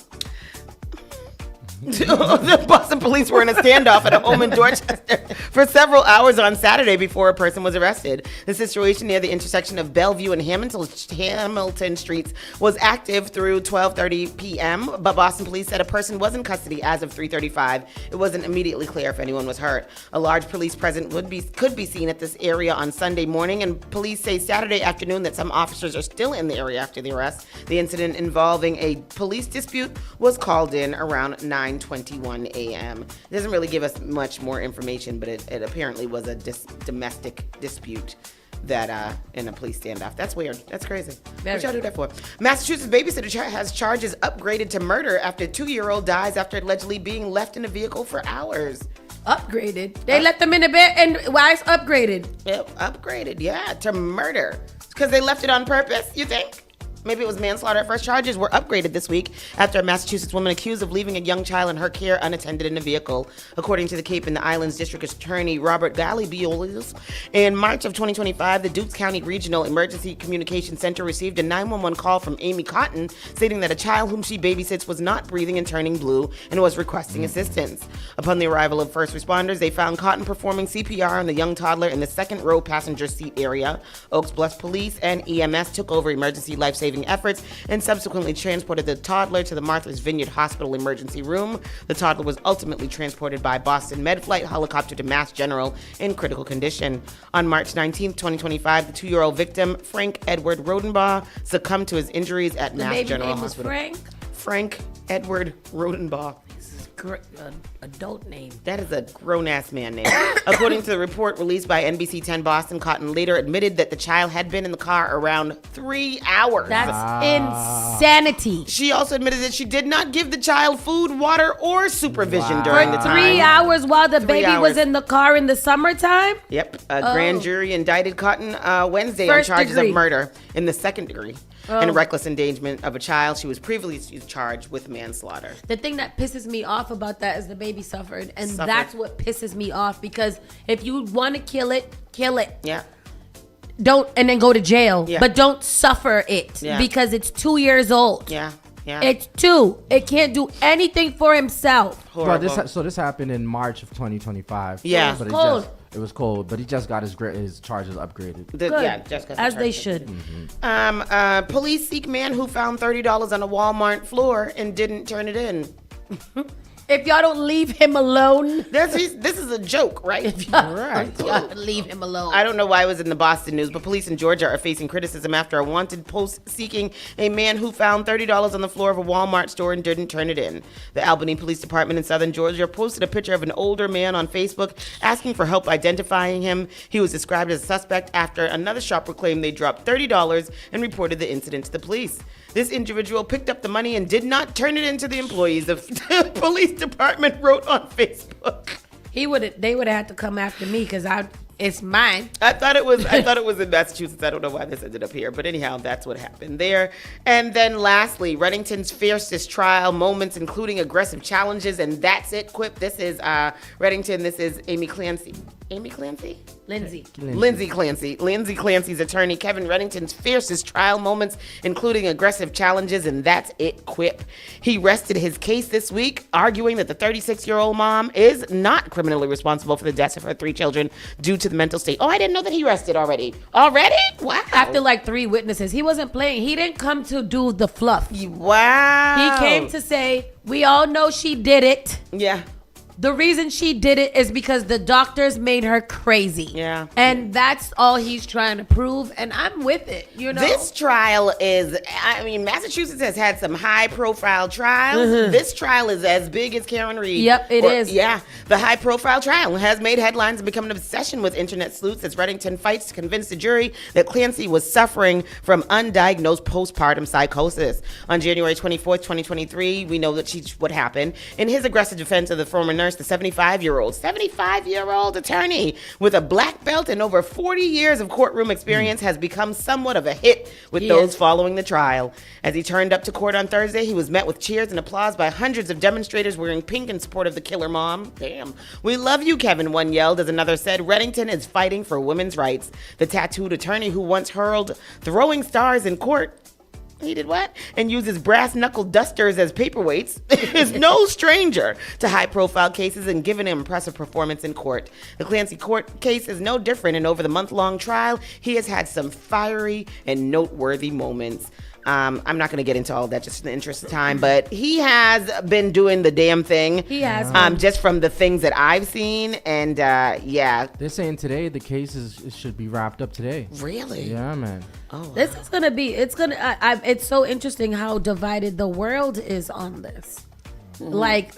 The Boston police were in a standoff at a home in Dorchester for several hours on Saturday before a person was arrested. The situation near the intersection of Bellevue and Hamilton Streets was active through 12:30 p.m., but Boston police said a person was in custody as of 3:35. It wasn't immediately clear if anyone was hurt. A large police presence could be seen at this area on Sunday morning, and police say Saturday afternoon that some officers are still in the area after the arrest. The incident involving a police dispute was called in around 9:21 a.m. It doesn't really give us much more information, but it apparently was a domestic dispute that in a police standoff. That's weird. That's crazy. What y'all do that for? Massachusetts babysitter has charges upgraded to murder after a 2-year-old dies after allegedly being left in a vehicle for hours. Upgraded? They let them in the bed, and why it's upgraded? Yep, upgraded, yeah, to murder. Because they left it on purpose, you think? Maybe it was manslaughter at first. Charges were upgraded this week after a Massachusetts woman accused of leaving a young child in her care unattended in a vehicle. According to the Cape and the Islands District Attorney Robert Gallibiolis, in March of 2025, the Dukes County Regional Emergency Communication Center received a 911 call from Amy Cotton stating that a child whom she babysits was not breathing and turning blue and was requesting assistance. Upon the arrival of first responders, they found Cotton performing CPR on the young toddler in the second row passenger seat area. Oaks Bluff Police and EMS took over emergency life-saving efforts and subsequently transported the toddler to the Martha's Vineyard Hospital emergency room. The toddler was ultimately transported by Boston MedFlight helicopter to Mass General in critical condition. On March 19, 2025, the 2-year-old victim, Frank Edward Rodenbaugh, succumbed to his injuries at Mass General Hospital. Frank Edward Rodenbaugh. Adult name. That is a grown-ass man name. According to the report released by NBC 10 Boston, Cotton later admitted that the child had been in the car around 3 hours. That's insanity. She also admitted that she did not give the child food, water, or supervision during the time. 3 hours while the baby was in the car in the summertime? Yep. A grand jury indicted Cotton Wednesday on charges of murder in the second degree. And reckless endangerment of a child. She was previously charged with manslaughter. The thing that pisses me off off about that is the baby suffered. And that's what pisses me off, because if you want to kill it, kill it. Yeah. Don't, and then go to jail. Yeah. But don't suffer it because it's 2 years old. Yeah. Yeah. It's 2. It can't do anything for himself. Well, this happened in March of 2025. Yeah. But cold. It was cold, but he just got his charges upgraded. As they should. Police seek man who found $30 on a Walmart floor and didn't turn it in. If y'all don't leave him alone. This is a joke, right? Y'all leave him alone. I don't know why it was in the Boston news, but police in Georgia are facing criticism after a wanted post seeking a man who found $30 on the floor of a Walmart store and didn't turn it in. The Albany Police Department in southern Georgia posted a picture of an older man on Facebook asking for help identifying him. He was described as a suspect after another shopper claimed they dropped $30 and reported the incident to the police. This individual picked up the money and did not turn it in to the employees. The police department wrote on Facebook. They would have had to come after me because it's mine. I thought it was in Massachusetts. I don't know why this ended up here, but anyhow, that's what happened there. And then lastly, Reddington's fiercest trial moments, including aggressive challenges, and that's it. Quip. This is Reddington. This is Amy Clancy. Amy Clancy? Lindsay Clancy. Lindsay Clancy's attorney, Kevin Reddington's fiercest trial moments, including aggressive challenges, and that's it. Quip. He rested his case this week, arguing that the 36-year-old mom is not criminally responsible for the deaths of her 3 children due to the mental state. Oh, I didn't know that he rested already. Already? Wow. After like 3 witnesses. He wasn't playing. He didn't come to do the fluff. Wow. He came to say, we all know she did it. Yeah. The reason she did it is because the doctors made her crazy. Yeah. And that's all he's trying to prove. And I'm with it, you know? This trial is, Massachusetts has had some high profile trials. Mm-hmm. This trial is as big as Karen Reed. Yep, it is. Yeah. The high profile trial has made headlines and become an obsession with internet sleuths as Reddington fights to convince the jury that Clancy was suffering from undiagnosed postpartum psychosis. On January 24th, 2023, we know that what happened. In his aggressive defense of the former nurse, the 75-year-old attorney with a black belt and over 40 years of courtroom experience has become somewhat of a hit with those following the trial. As he turned up to court on Thursday, he was met with cheers and applause by hundreds of demonstrators wearing pink in support of the killer mom. Damn. We love you, Kevin, one yelled as another said. Reddington is fighting for women's rights. The tattooed attorney who once hurled throwing stars in court, he did what? And uses brass knuckle dusters as paperweights, is no stranger to high-profile cases and given an impressive performance in court. The Clancy court case is no different, and over the month-long trial, he has had some fiery and noteworthy moments. I'm not going to get into all that just in the interest of time, but he has been doing the damn thing. He has. Just from the things that I've seen, and yeah. They're saying today the case should be wrapped up today. Really? Yeah, man. Oh, wow. This is going to be, it's so interesting how divided the world is on this. Mm-hmm. Like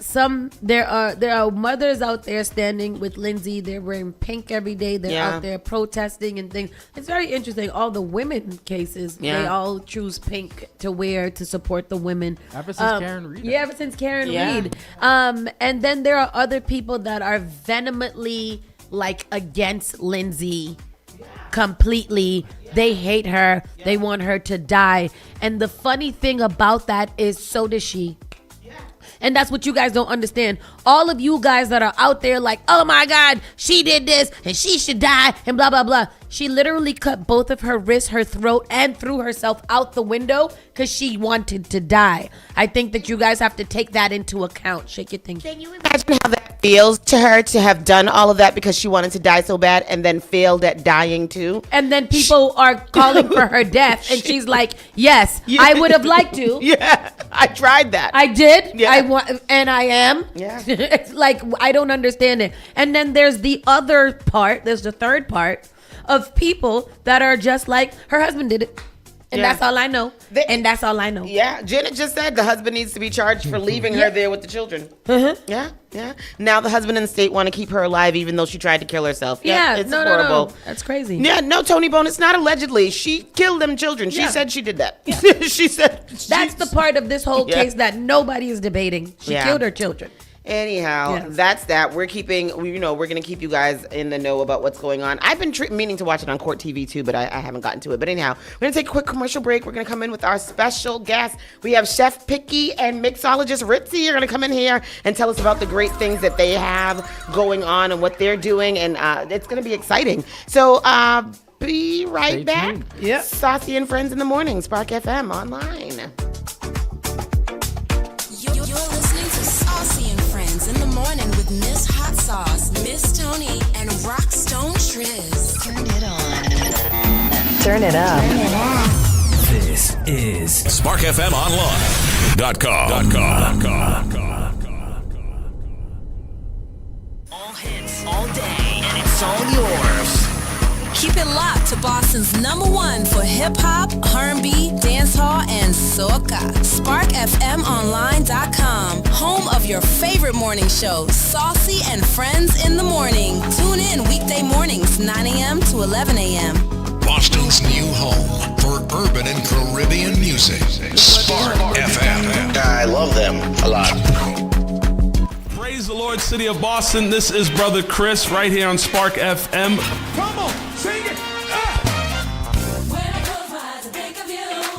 there are mothers out there standing with Lindsay. They're wearing pink every day. They're out there protesting and things. It's very interesting. All the women cases, they all choose pink to wear to support the women. Ever since Karen Reed. Yeah, ever since Karen Reed. And then there are other people that are vehemently like against Lindsay completely. They hate her. They want her to die. And the funny thing about that is so does she. And that's what you guys don't understand. All of you guys that are out there like, oh my God, she did this and she should die and blah, blah, blah. She literally cut both of her wrists, her throat, and threw herself out the window because she wanted to die. I think that you guys have to take that into account. Shake your thing. Can you imagine how that feels to her to have done all of that because she wanted to die so bad and then failed at dying too? And then people are calling for her death. And she's like, yes, I would have liked to. Yeah, I tried that. I did. Yeah. And I am. Yeah. It's like, I don't understand it. And then there's the other part. There's the third part of people that are just like, her husband did it. And that's all I know. And that's all I know. Yeah, Janet just said the husband needs to be charged for leaving her there with the children. Yeah. Now the husband and the state want to keep her alive even though she tried to kill herself. Yeah, it's horrible. No. That's crazy. Yeah, no, Tony Bone, it's not allegedly. She killed them children. She said she did that. She said. That's the part of this whole case that nobody is debating. She killed her children. Anyhow, that's that. We're going to keep you guys in the know about what's going on. I've been meaning to watch it on Court TV too, but I haven't gotten to it. But anyhow, we're going to take a quick commercial break. We're going to come in with our special guest. We have Chef Picky and mixologist Ritzy are going to come in here and tell us about the great things that they have going on and what they're doing. And it's going to be exciting. So be right back. Yep. Saucy and Friends in the Morning, Spark FM online. You're listening to Saucy and Friends in the Morning with Miss Hot Sauce, Miss Tony, and Rockstone Triz. Turn it on. Turn it up. This is SparkFMOnline.com. All hits, all day, and it's all yours. Keep it locked to Boston's #1 for hip-hop, R&B, dancehall, and soca. SparkFMOnline.com, home of your favorite morning show, Saucy and Friends in the Morning. Tune in weekday mornings, 9 a.m. to 11 a.m. Boston's new home for urban and Caribbean music. Spark FM. I love them a lot. Praise the Lord, City of Boston. This is Brother Chris right here on Spark FM. Come on, sing it.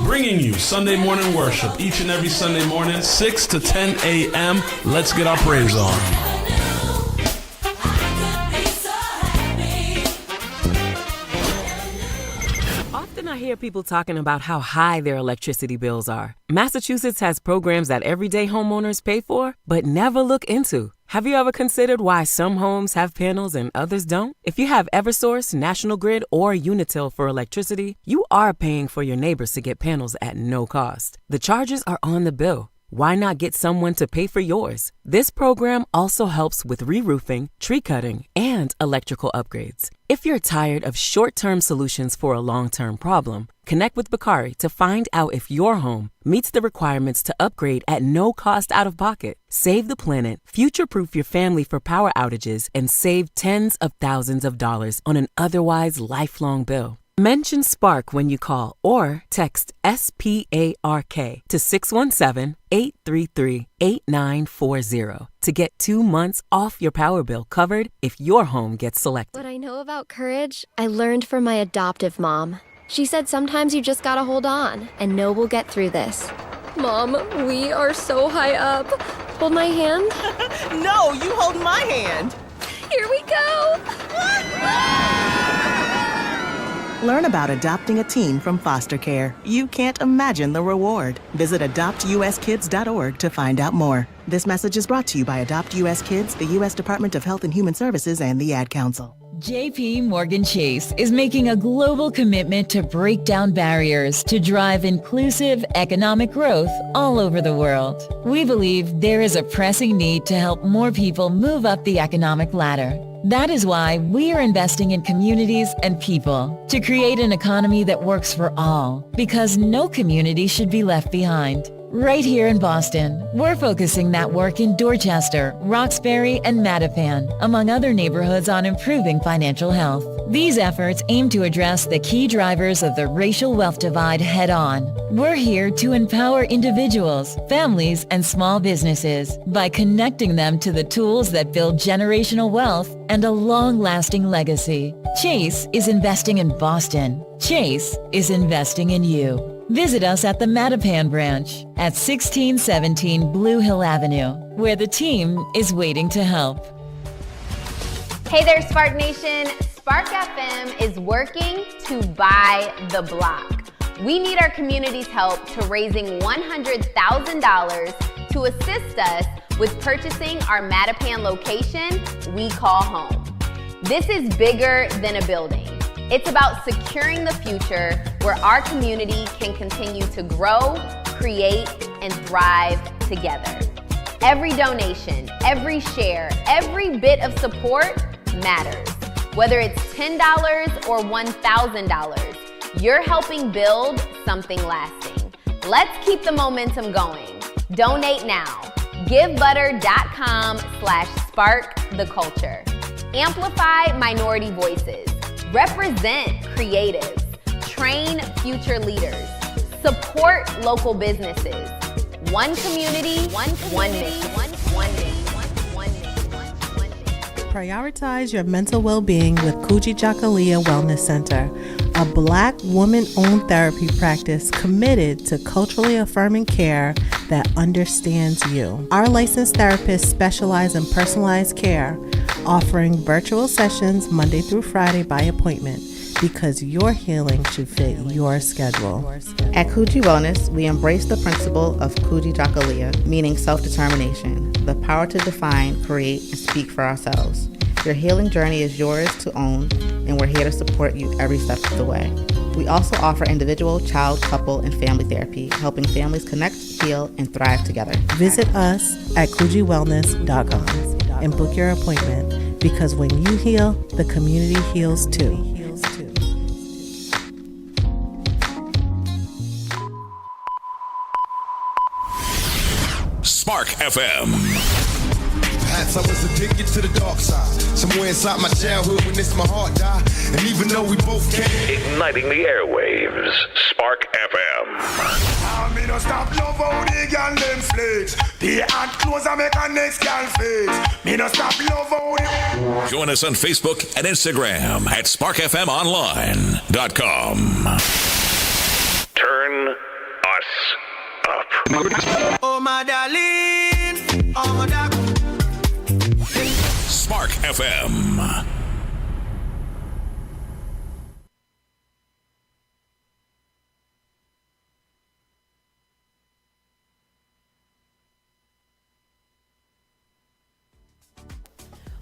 Bringing you Sunday morning worship each and every Sunday morning, 6 to 10 a.m. Let's get our praise on. Often I hear people talking about how high their electricity bills are. Massachusetts has programs that everyday homeowners pay for, but never look into. Have you ever considered why some homes have panels and others don't? If you have Eversource, National Grid, or Unitil for electricity, you are paying for your neighbors to get panels at no cost. The charges are on the bill. Why not get someone to pay for yours? This program also helps with re-roofing, tree cutting, and electrical upgrades. If you're tired of short-term solutions for a long-term problem, connect with Bakari to find out if your home meets the requirements to upgrade at no cost out of pocket. Save the planet, future-proof your family for power outages, and save tens of thousands of dollars on an otherwise lifelong bill. Mention Spark when you call or text SPARK to 617-833-8940 to get 2 months off your power bill covered if your home gets selected. What I know about courage, I learned from my adoptive mom. She said sometimes you just gotta hold on and know we'll get through this. Mom, we are so high up. Hold my hand. No, you hold my hand. Here we go. Learn about adopting a teen from foster care. You can't imagine the reward. Visit adoptuskids.org to find out more. This message is brought to you by Adopt US Kids, the U.S. Department of Health and Human Services, and the Ad Council. JP Morgan Chase is making a global commitment to break down barriers to drive inclusive economic growth all over the world. We believe there is a pressing need to help more people move up the economic ladder. That is why we are investing in communities and people to create an economy that works for all, because no community should be left behind. Right here in Boston, we're focusing that work in Dorchester, Roxbury, and Mattapan, among other neighborhoods, on improving financial health. These efforts aim to address the key drivers of the racial wealth divide head-on. We're here to empower individuals, families, and small businesses by connecting them to the tools that build generational wealth and a long-lasting legacy. Chase is investing in Boston. Chase is investing in you. Visit us at the Mattapan branch at 1617 Blue Hill Avenue, where the team is waiting to help. Hey there, Spark Nation. Spark FM is working to buy the block. We need our community's help to raising $100,000 to assist us with purchasing our Mattapan location we call home. This is bigger than a building. It's about securing the future where our community can continue to grow, create, and thrive together. Every donation, every share, every bit of support matters. Whether it's $10 or $1,000, you're helping build something lasting. Let's keep the momentum going. Donate now. GiveButter.com/sparktheculture. Amplify minority voices. Represent creatives, train future leaders, support local businesses. One community, one mission. Prioritize your mental well-being with Kuji Jakalia Wellness Center, a Black woman-owned therapy practice committed to culturally affirming care that understands you. Our licensed therapists specialize in personalized care, offering virtual sessions Monday through Friday by appointment, because your healing should fit your schedule. At Kuji Wellness, we embrace the principle of Kuji Jakalia, meaning self-determination, the power to define, create, and speak for ourselves. Your healing journey is yours to own, and we're here to support you every step of the way. We also offer individual, child, couple, and family therapy, helping families connect, heal, and thrive together. Visit us at kujiwellness.com and book your appointment, because when you heal, the community heals too. Spark FM. Perhaps I was addicted to the dark side. Somewhere inside my childhood when this my heart died. And even though we both can't. Igniting the airwaves. Spark FM. I mean, don't stop love how they gal them flex. The hand close and make a next gal face. Me don't stop love how they. Join us on Facebook and Instagram at sparkfmonline.com. Turn us up. Oh my darling, oh my darling. Spark FM.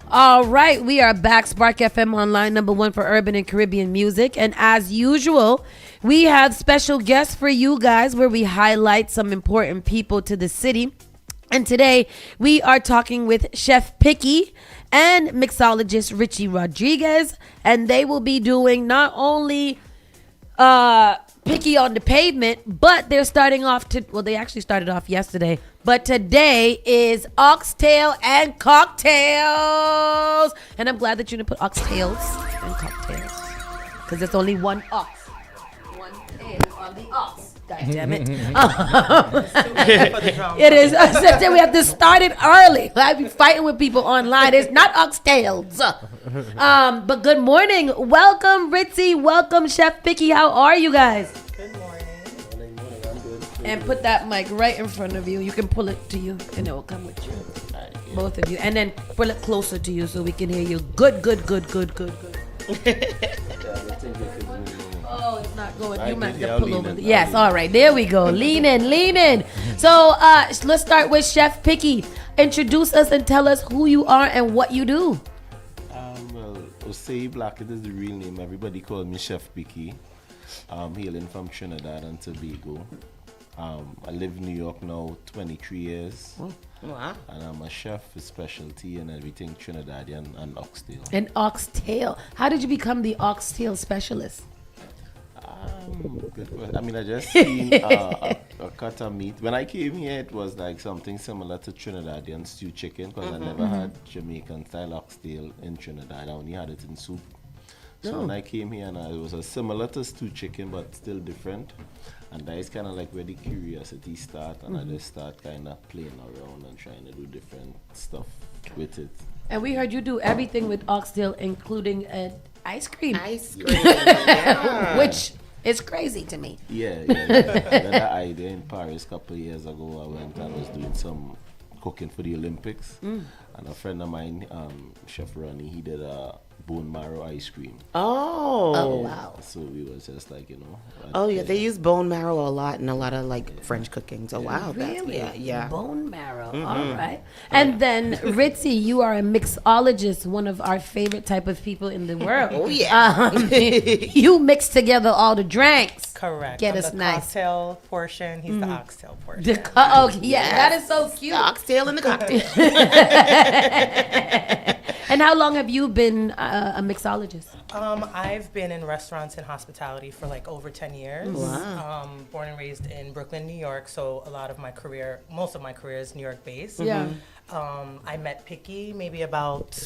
All right, we are back. Spark FM Online, #1 for urban and Caribbean music. And as usual, we have special guests for you guys where we highlight some important people to the city. And today we are talking with Chef Picky and mixologist Richie Rodriguez. And they will be doing not only Picky on the Pavement, but they're starting off they actually started off yesterday, but today is oxtail and cocktails. And I'm glad that you didn't put oxtails and cocktails, because there's only one ox, one tail on the ox. God damn it. It is. We have to start it early. I'd be fighting with people online. It's not oxtails. But good morning. Welcome, Ritzy. Welcome, Chef Picky. How are you guys? Good morning. I'm good. And put that mic right in front of you. You can pull it to you, and it will come with you. Both of you. And then pull it closer to you so we can hear you. Good. Oh, it's not going. You might have to pull over. Yes, all right. There we go. Lean in. So let's start with Chef Picky. Introduce us and tell us who you are and what you do. Well, Osei Blackett is the real name. Everybody calls me Chef Picky. Hailing from Trinidad and Tobago. I live in New York now 23 years. Oh, wow. And I'm a chef with specialty and everything Trinidadian and oxtail. And oxtail. How did you become the oxtail specialist? Good question. I mean, I just seen a cut of meat. When I came here, it was like something similar to Trinidadian stew chicken, because I never had Jamaican style oxtail in Trinidad. I only had it in soup. So when I came here, and it was similar to stew chicken, but still different. And that is kind of like where the curiosity starts, and I just start kind of playing around and trying to do different stuff with it. And we heard you do everything with oxtail, including ice cream. Yeah. Which is crazy to me. Yeah. That idea in Paris a couple of years ago, I went and was doing some cooking for the Olympics. And a friend of mine, Chef Ronnie, he did a bone marrow ice cream. Oh, wow. So we was just like, Oh, yeah, they use bone marrow a lot in a lot of like French cooking. So, wow. Really? Yeah. Bone marrow. All right. And then, Ritzy, you are a mixologist, one of our favorite type of people in the world. Oh, yeah. You mix together all the drinks. Correct. Get I'm us the nice. cocktail portion. He's the oxtail portion. That is so cute. The oxtail and the cocktail. And how long have you been a mixologist? I've been in restaurants and hospitality for like over 10 years. Wow. Born and raised in Brooklyn, New York. So most of my career is New York based. Yeah. I met Picky maybe about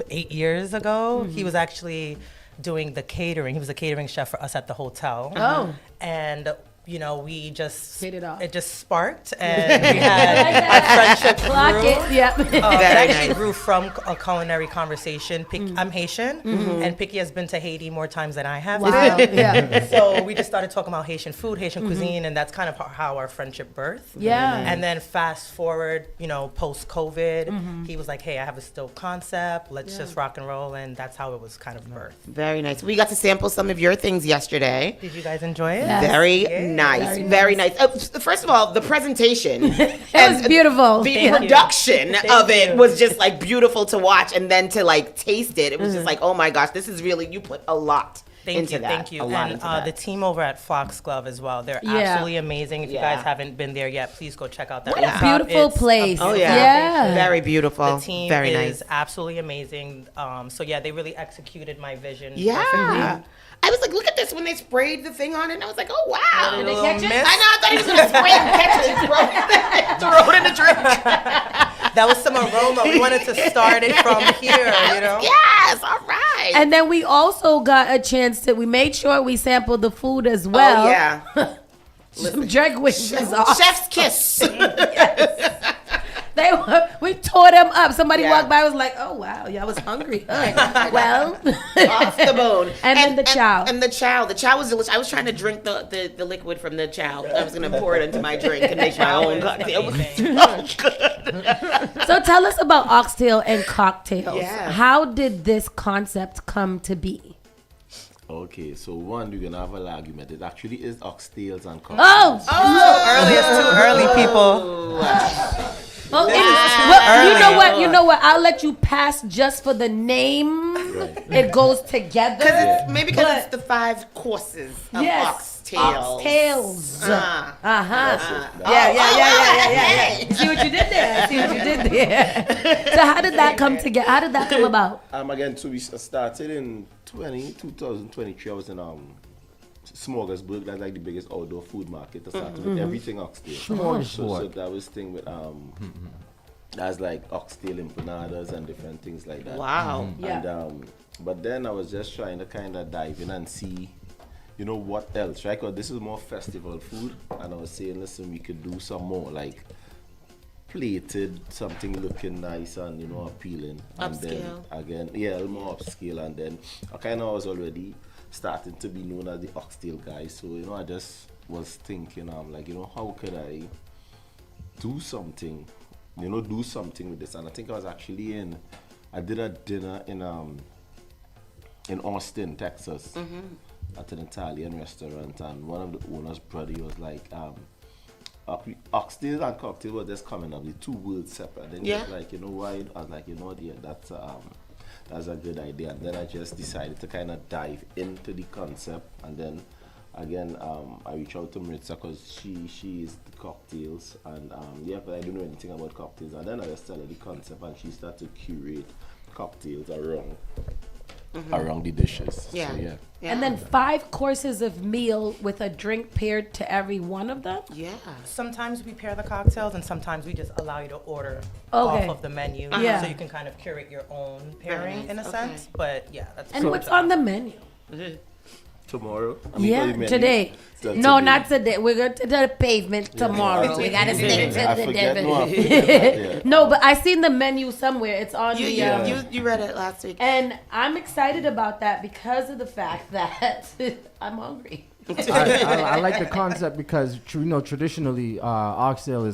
8 years ago. He was actually doing the catering. He was a catering chef for us at the hotel. Oh. And you know, we just hit it off. It just sparked, and we had our friendship Clock grew. it, yep. It actually grew from a culinary conversation. I'm Haitian, and Picky has been to Haiti more times than I have. Wow. Yeah. So we just started talking about Haitian food, Haitian cuisine, and that's kind of how our friendship birthed. Yeah. And then fast forward, you know, post COVID, he was like, "Hey, I have a still concept. Let's just rock and roll," and that's how it was kind of birthed. Very nice. We got to sample some of your things yesterday. Did you guys enjoy it? Yes. Very nice. Very nice. First of all, the presentation. It was beautiful. The production of it was just like beautiful to watch, and then to like taste it. It was just like, oh my gosh, this is really, you put a lot into that. Thank you. A lot And into that. the team over at Foxglove as well. They're absolutely amazing. If you guys haven't been there yet, please go check out that. What a beautiful place. Oh Yeah. Very beautiful. The team Very is nice. absolutely amazing. So yeah, they really executed my vision. Yeah. perfectly. I was like, look at this when they sprayed the thing on it. And I was like, oh, wow. Did they catch it? I know. I thought he was going to spray and catch it. Throw it in the drink. That was some aroma. We wanted to start it from here, you know? Yes. All right. And then we also got a chance to, we made sure we sampled the food as well. Oh, yeah. Some drag wings is awesome. Chef's kiss. We tore them up. Somebody walked by, was like, "Oh wow, yeah, I was hungry." Well, off the bone. And then the chow. And the chow was delicious. I was trying to drink the liquid from the chow. I was going to pour it into my drink and make my own cocktail. It was so good. So tell us about oxtail and cocktails. Yeah. How did this concept come to be? Okay, so one, we're gonna have a little argument. It actually is oxtails and cocktails. Oh, it's too early, people. Well, well, you know what? I'll let you pass just for the name. Right. It goes together. Because it's the 5 courses of oxtails. Oxtails. Yeah. Yeah. See what you did there. So how did that come together? How did that come about? Again, so we started in 2023. I was in Smorgasburg. That's like the biggest outdoor food market. That started with everything oxtail. So that was thing with that's like oxtail empanadas and different things like that. Wow. And but then I was just trying to kind of dive in and see, you know, what else, right? Because this is more festival food, and I was saying, listen, we could do some more like plated, something looking nice and, you know, appealing. And then again, a little more upscale. And then I kind of was already starting to be known as the oxtail guy. So, you know, I just was thinking, I'm like, you know, how could I do something with this? And I think I was actually I did a dinner in Austin, Texas, at an Italian restaurant, and one of the owners' brother was like, oxtails and cocktails were just coming up, the 2 words separate. Then he was like, you know why? I was like, you know, that's a good idea. And then I just decided to kind of dive into the concept. And then again, I reached out to Maritza because she is the cocktails, and but I don't know anything about cocktails. And then I just tell her the concept, and she started to curate cocktails around the dishes. Yeah. So, And then 5 courses of meal with a drink paired to every one of them? Yeah. Sometimes we pair the cocktails, and sometimes we just allow you to order off of the menu. Yeah. So you can kind of curate your own pairing in a sense. But yeah, that's And what's on the menu? Tomorrow? Today. No, not today. We're going to the pavement tomorrow. We got to stick to the devil. No, but I seen the menu somewhere. It's on you read it last week. And I'm excited about that because of the fact that I'm hungry. I like the concept because traditionally oxtail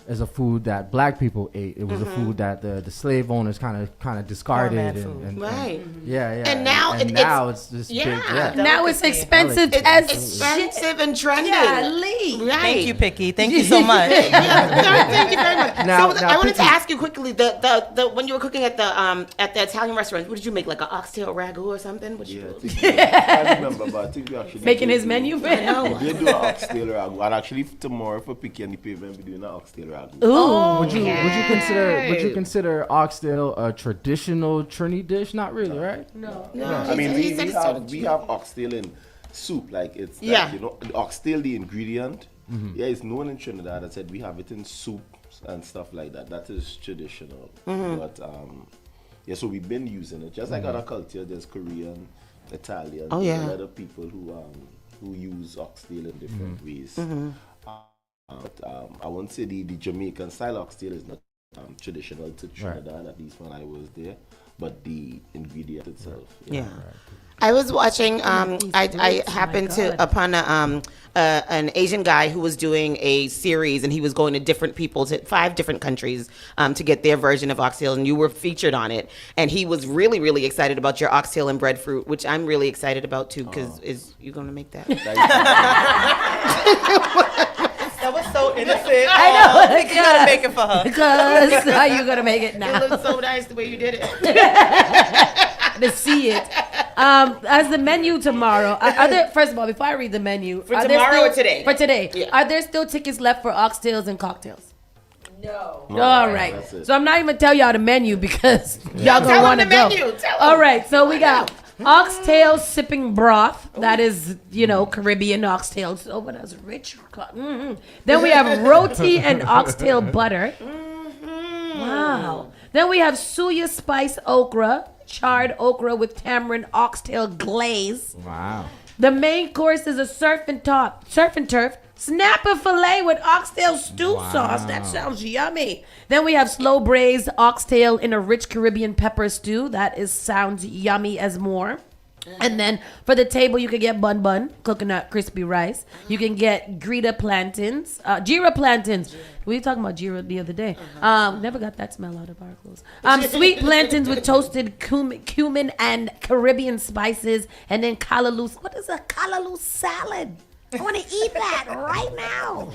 is a food that Black people ate. It was a food that the slave owners kind of discarded. And right. Yeah. And now it's just big. Yeah. Now it's expensive as expensive and trendy. Right. Thank you, Picky. Thank you so much. Thank you very much. Now, I wanted to ask you quickly, the when you were cooking at the Italian restaurant, what did you make, like an oxtail ragu or something? I remember, but I think we actually making his menu. We did do an oxtail ragu, and actually tomorrow for Picky and the pavement, we're doing an oxtail ragu. Ooh. Would you consider oxtail a traditional Trini dish? Not really, right? No. I mean, we have oxtail in soup, like it's like, you know, the oxtail, the ingredient. Yeah, it's known in Trinidad. I said we have it in soup and stuff like that. That is traditional. But so we've been using it. Just like other cultures, there's Korean, Italian, other people who who use oxtail in different ways. Mm-hmm. I won't say the Jamaican style oxtail is not traditional to Trinidad, at least when I was there, but the ingredient itself. Yeah. I was watching. I happened to upon an Asian guy who was doing a series, and he was going to different people, to 5 different countries, to get their version of oxtail, and you were featured on it. And he was really, really excited about your oxtail and breadfruit, which I'm really excited about too. Because is you going to make that? That was so innocent. I know. I think you gotta make it for her. Because how you gonna make it now? It looks so nice the way you did it. To see it. As the menu tomorrow, are there, first of all, before I read the menu, For are there tomorrow still, or today? For today. Yeah. Are there still tickets left for oxtails and cocktails? No. All right. So I'm not even tell y'all the menu because y'all gonna Tell want to them go. the menu. Tell All them. right. So we got oxtail sipping broth. That is, Caribbean oxtail. So what else? Rich. Then we have roti and oxtail butter. Wow. Then we have suya spice okra, charred okra with tamarind oxtail glaze. Wow. The main course is a surf and turf snapper fillet with oxtail stew sauce. That sounds yummy. Then we have slow braised oxtail in a rich Caribbean pepper stew. Sounds yummy as more. And then for the table, you can get bun, coconut crispy rice. You can get jira plantains. We were talking about jira the other day. Never got that smell out of our clothes. Sweet plantains with toasted cumin and Caribbean spices. And then callaloo. What is a callaloo salad? I want to eat that right now.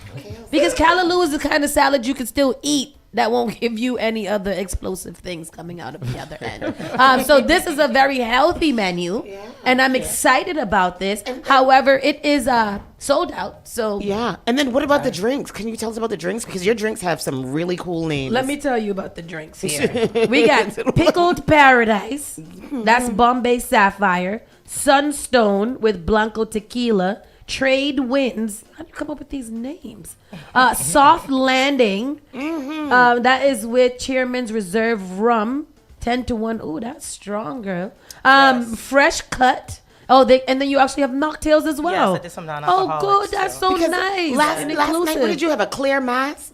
Because callaloo is the kind of salad you can still eat that won't give you any other explosive things coming out of the other end. So this is a very healthy menu, and I'm excited about this. However, it is sold out. So yeah. And then what about the drinks? Can you tell us about the drinks? Because your drinks have some really cool names. Let me tell you about the drinks here. We got Pickled Paradise. That's Bombay Sapphire. Sunstone with Blanco Tequila. Trade Winds. How do you come up with these names? Soft Landing. That is with Chairman's Reserve Rum. 10-1. Ooh, that's strong, girl. Fresh Cut. And then you actually have mocktails as well. Yes, I did some non-alcoholics. Oh, good. That's so nice. Last and night, inclusive. what did you have? A clear mass?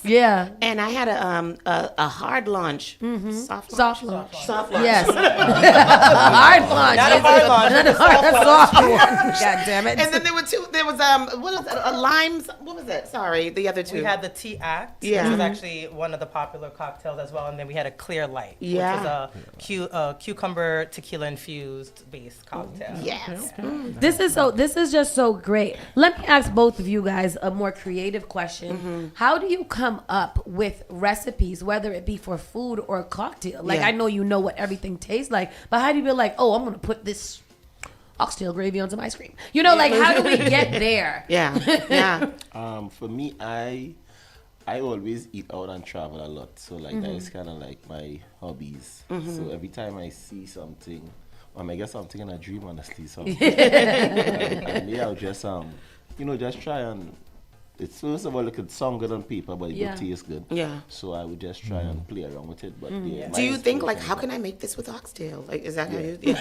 Yeah. And I had a hard lunch. Soft lunch. Soft lunch. Yes. Hard lunch. Not a hard lunch. Not a soft one. God damn it. And then there were 2. There was what was it? Limes. What was it? Sorry, the other 2. We had the Tea Act, Yeah. which was actually one of the popular cocktails as well, and then we had a Clear Light, Yeah. which was a cucumber tequila infused based cocktail. Yes. This is just so great. Let me ask both of you guys a more creative question. How do you come up with recipes, whether it be for food or cocktail? Like, I know you know what everything tastes like, but how do you be like, oh, I'm gonna put this oxtail gravy on some ice cream? How do we get there? Yeah. For me, I always eat out and travel a lot, so that is kind of like my hobbies. So every time I see something, I may get something in a dream, honestly. So I'll just just try and. It's first of all, it could sound good on paper, but it would taste good. Yeah. So I would just try and play around with it. But Do you think how can I make this with oxtail? Like, is that how you? And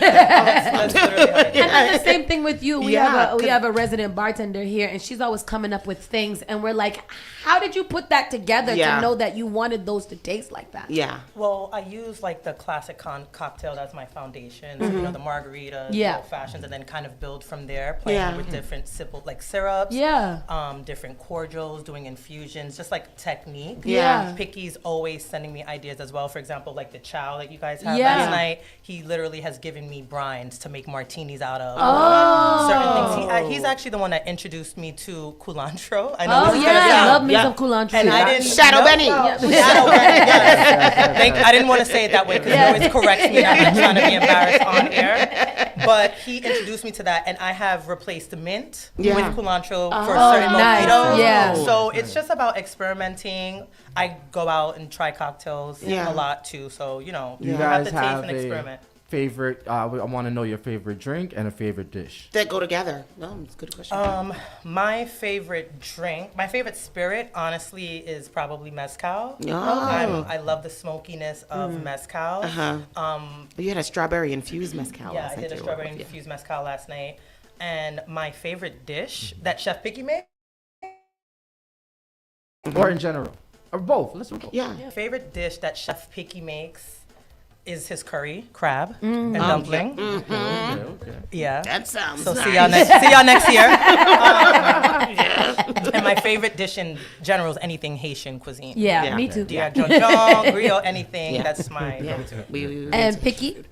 then the same thing with you. We have a resident bartender here, and she's always coming up with things, and we're like, how did you put that together to know that you wanted those to taste like that? Yeah. Well, I use the classic cocktail as my foundation. The margarita, old fashions, and then kind of build from there, playing with different simple syrups. Different cordials, doing infusions, just technique. Yeah. Picky's always sending me ideas as well. For example, the chow that you guys had last night, he literally has given me brines to make martinis out of. Certain things. He's actually the one that introduced me to culantro. I know I love me some culantro. And I didn't Shadow Benny. Shadow Benny, yes. I didn't want to say it that way because he always corrects me. I'm not trying to be embarrassed on air. But he introduced me to that, and I have replaced the mint with culantro for certain mojitos. Yeah. So it's just about experimenting. I go out and try cocktails a lot too. So you have to taste and experiment. Favorite? I want to know your favorite drink and a favorite dish that go together. No, it's a good question. My favorite drink, my favorite spirit, honestly, is probably mezcal. I love the smokiness of mezcal. You had a strawberry infused mezcal. Yeah, I did a strawberry infused mezcal last night. And my favorite dish that Chef Picky made. Or in general. Or both. Let's do both. Yeah. Favorite dish that Chef Picky makes is his curry, crab, and dumpling. Okay. Yeah. That sounds so nice. see y'all next year. And my favorite dish in general is anything Haitian cuisine. Yeah, me too. Yeah, jonjon, griot, anything. That's my go-to. And Picky?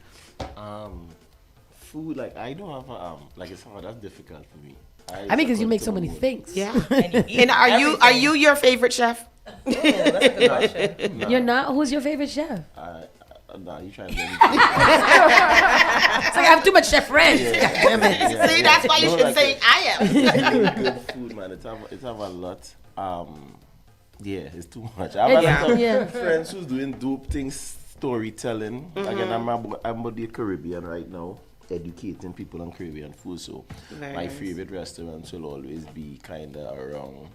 Food, like I don't have a like it's hard. That's difficult for me. I mean, because you make so many things. Yeah. And are you your favorite chef? That's a good question. You're not? Who's your favorite chef? Nah, you trying to get me. It's like I have too much chef friends. Yeah. Damn it. Yeah. See, that's why you should say I am. Good food, man. It's have a lot. Yeah, it's too much. I have some friends who's doing dope things, storytelling. Again, I'm about the Caribbean right now, educating people on Caribbean food. So my favorite restaurants will always be kind of around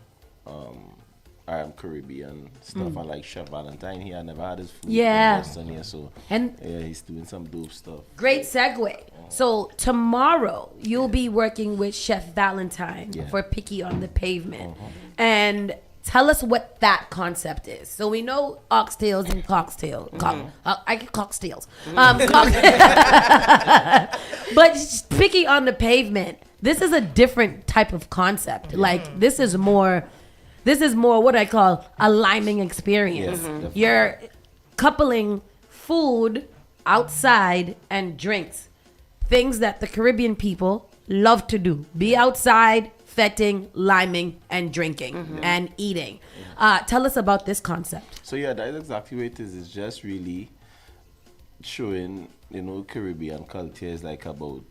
Caribbean stuff. I like Chef Valentine here. I never had his food in Boston here, so he's doing some dope stuff. Great segue. So tomorrow you'll be working with Chef Valentine for Picky on the Pavement, and tell us what that concept is. So we know oxtails and cocktail. I get cocktails. But Picky on the Pavement, this is a different type of concept. Like this is more what I call a liming experience. You're coupling food outside and drinks. Things that the Caribbean people love to do. Be outside, fetting, liming, and drinking and eating. Tell us about this concept. So yeah, that's exactly what it is. It's just really showing, Caribbean culture is like about,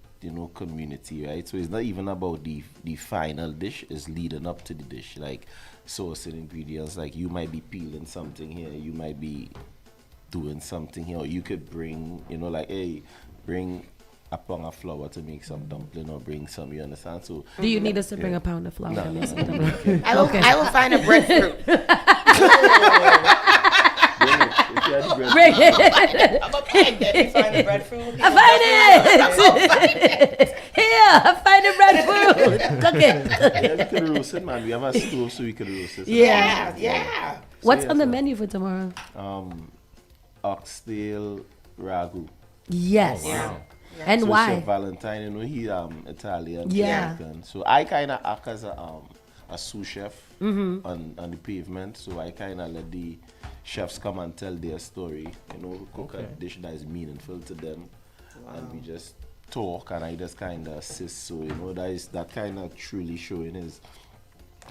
community, right? So it's not even about the final dish, it's leading up to the dish. Like sourcing ingredients, like you might be peeling something here, you might be doing something here, or you could bring, bring a pound of flour to make some dumpling, or bring some, you understand? So do you need us to bring a pound of flour to make some dumpling? I will find a breadfruit. Bring it. I'm a pancake. Find the breadfruit. I find it. Here, I find the breadfruit. Cook it. Yeah, we can roast it, man. We have a stove, so we can roast it. Yeah. What's on the menu for tomorrow? Oxtail ragu. Yes. Wow. And so why? Chef Valentine, he's Italian, Yeah. American. So I kind of act as a sous chef on the pavement. So I kind of let the chefs come and tell their story. Cook a dish that is meaningful to them, and we just talk, and I just kind of assist. So that kind of truly showing his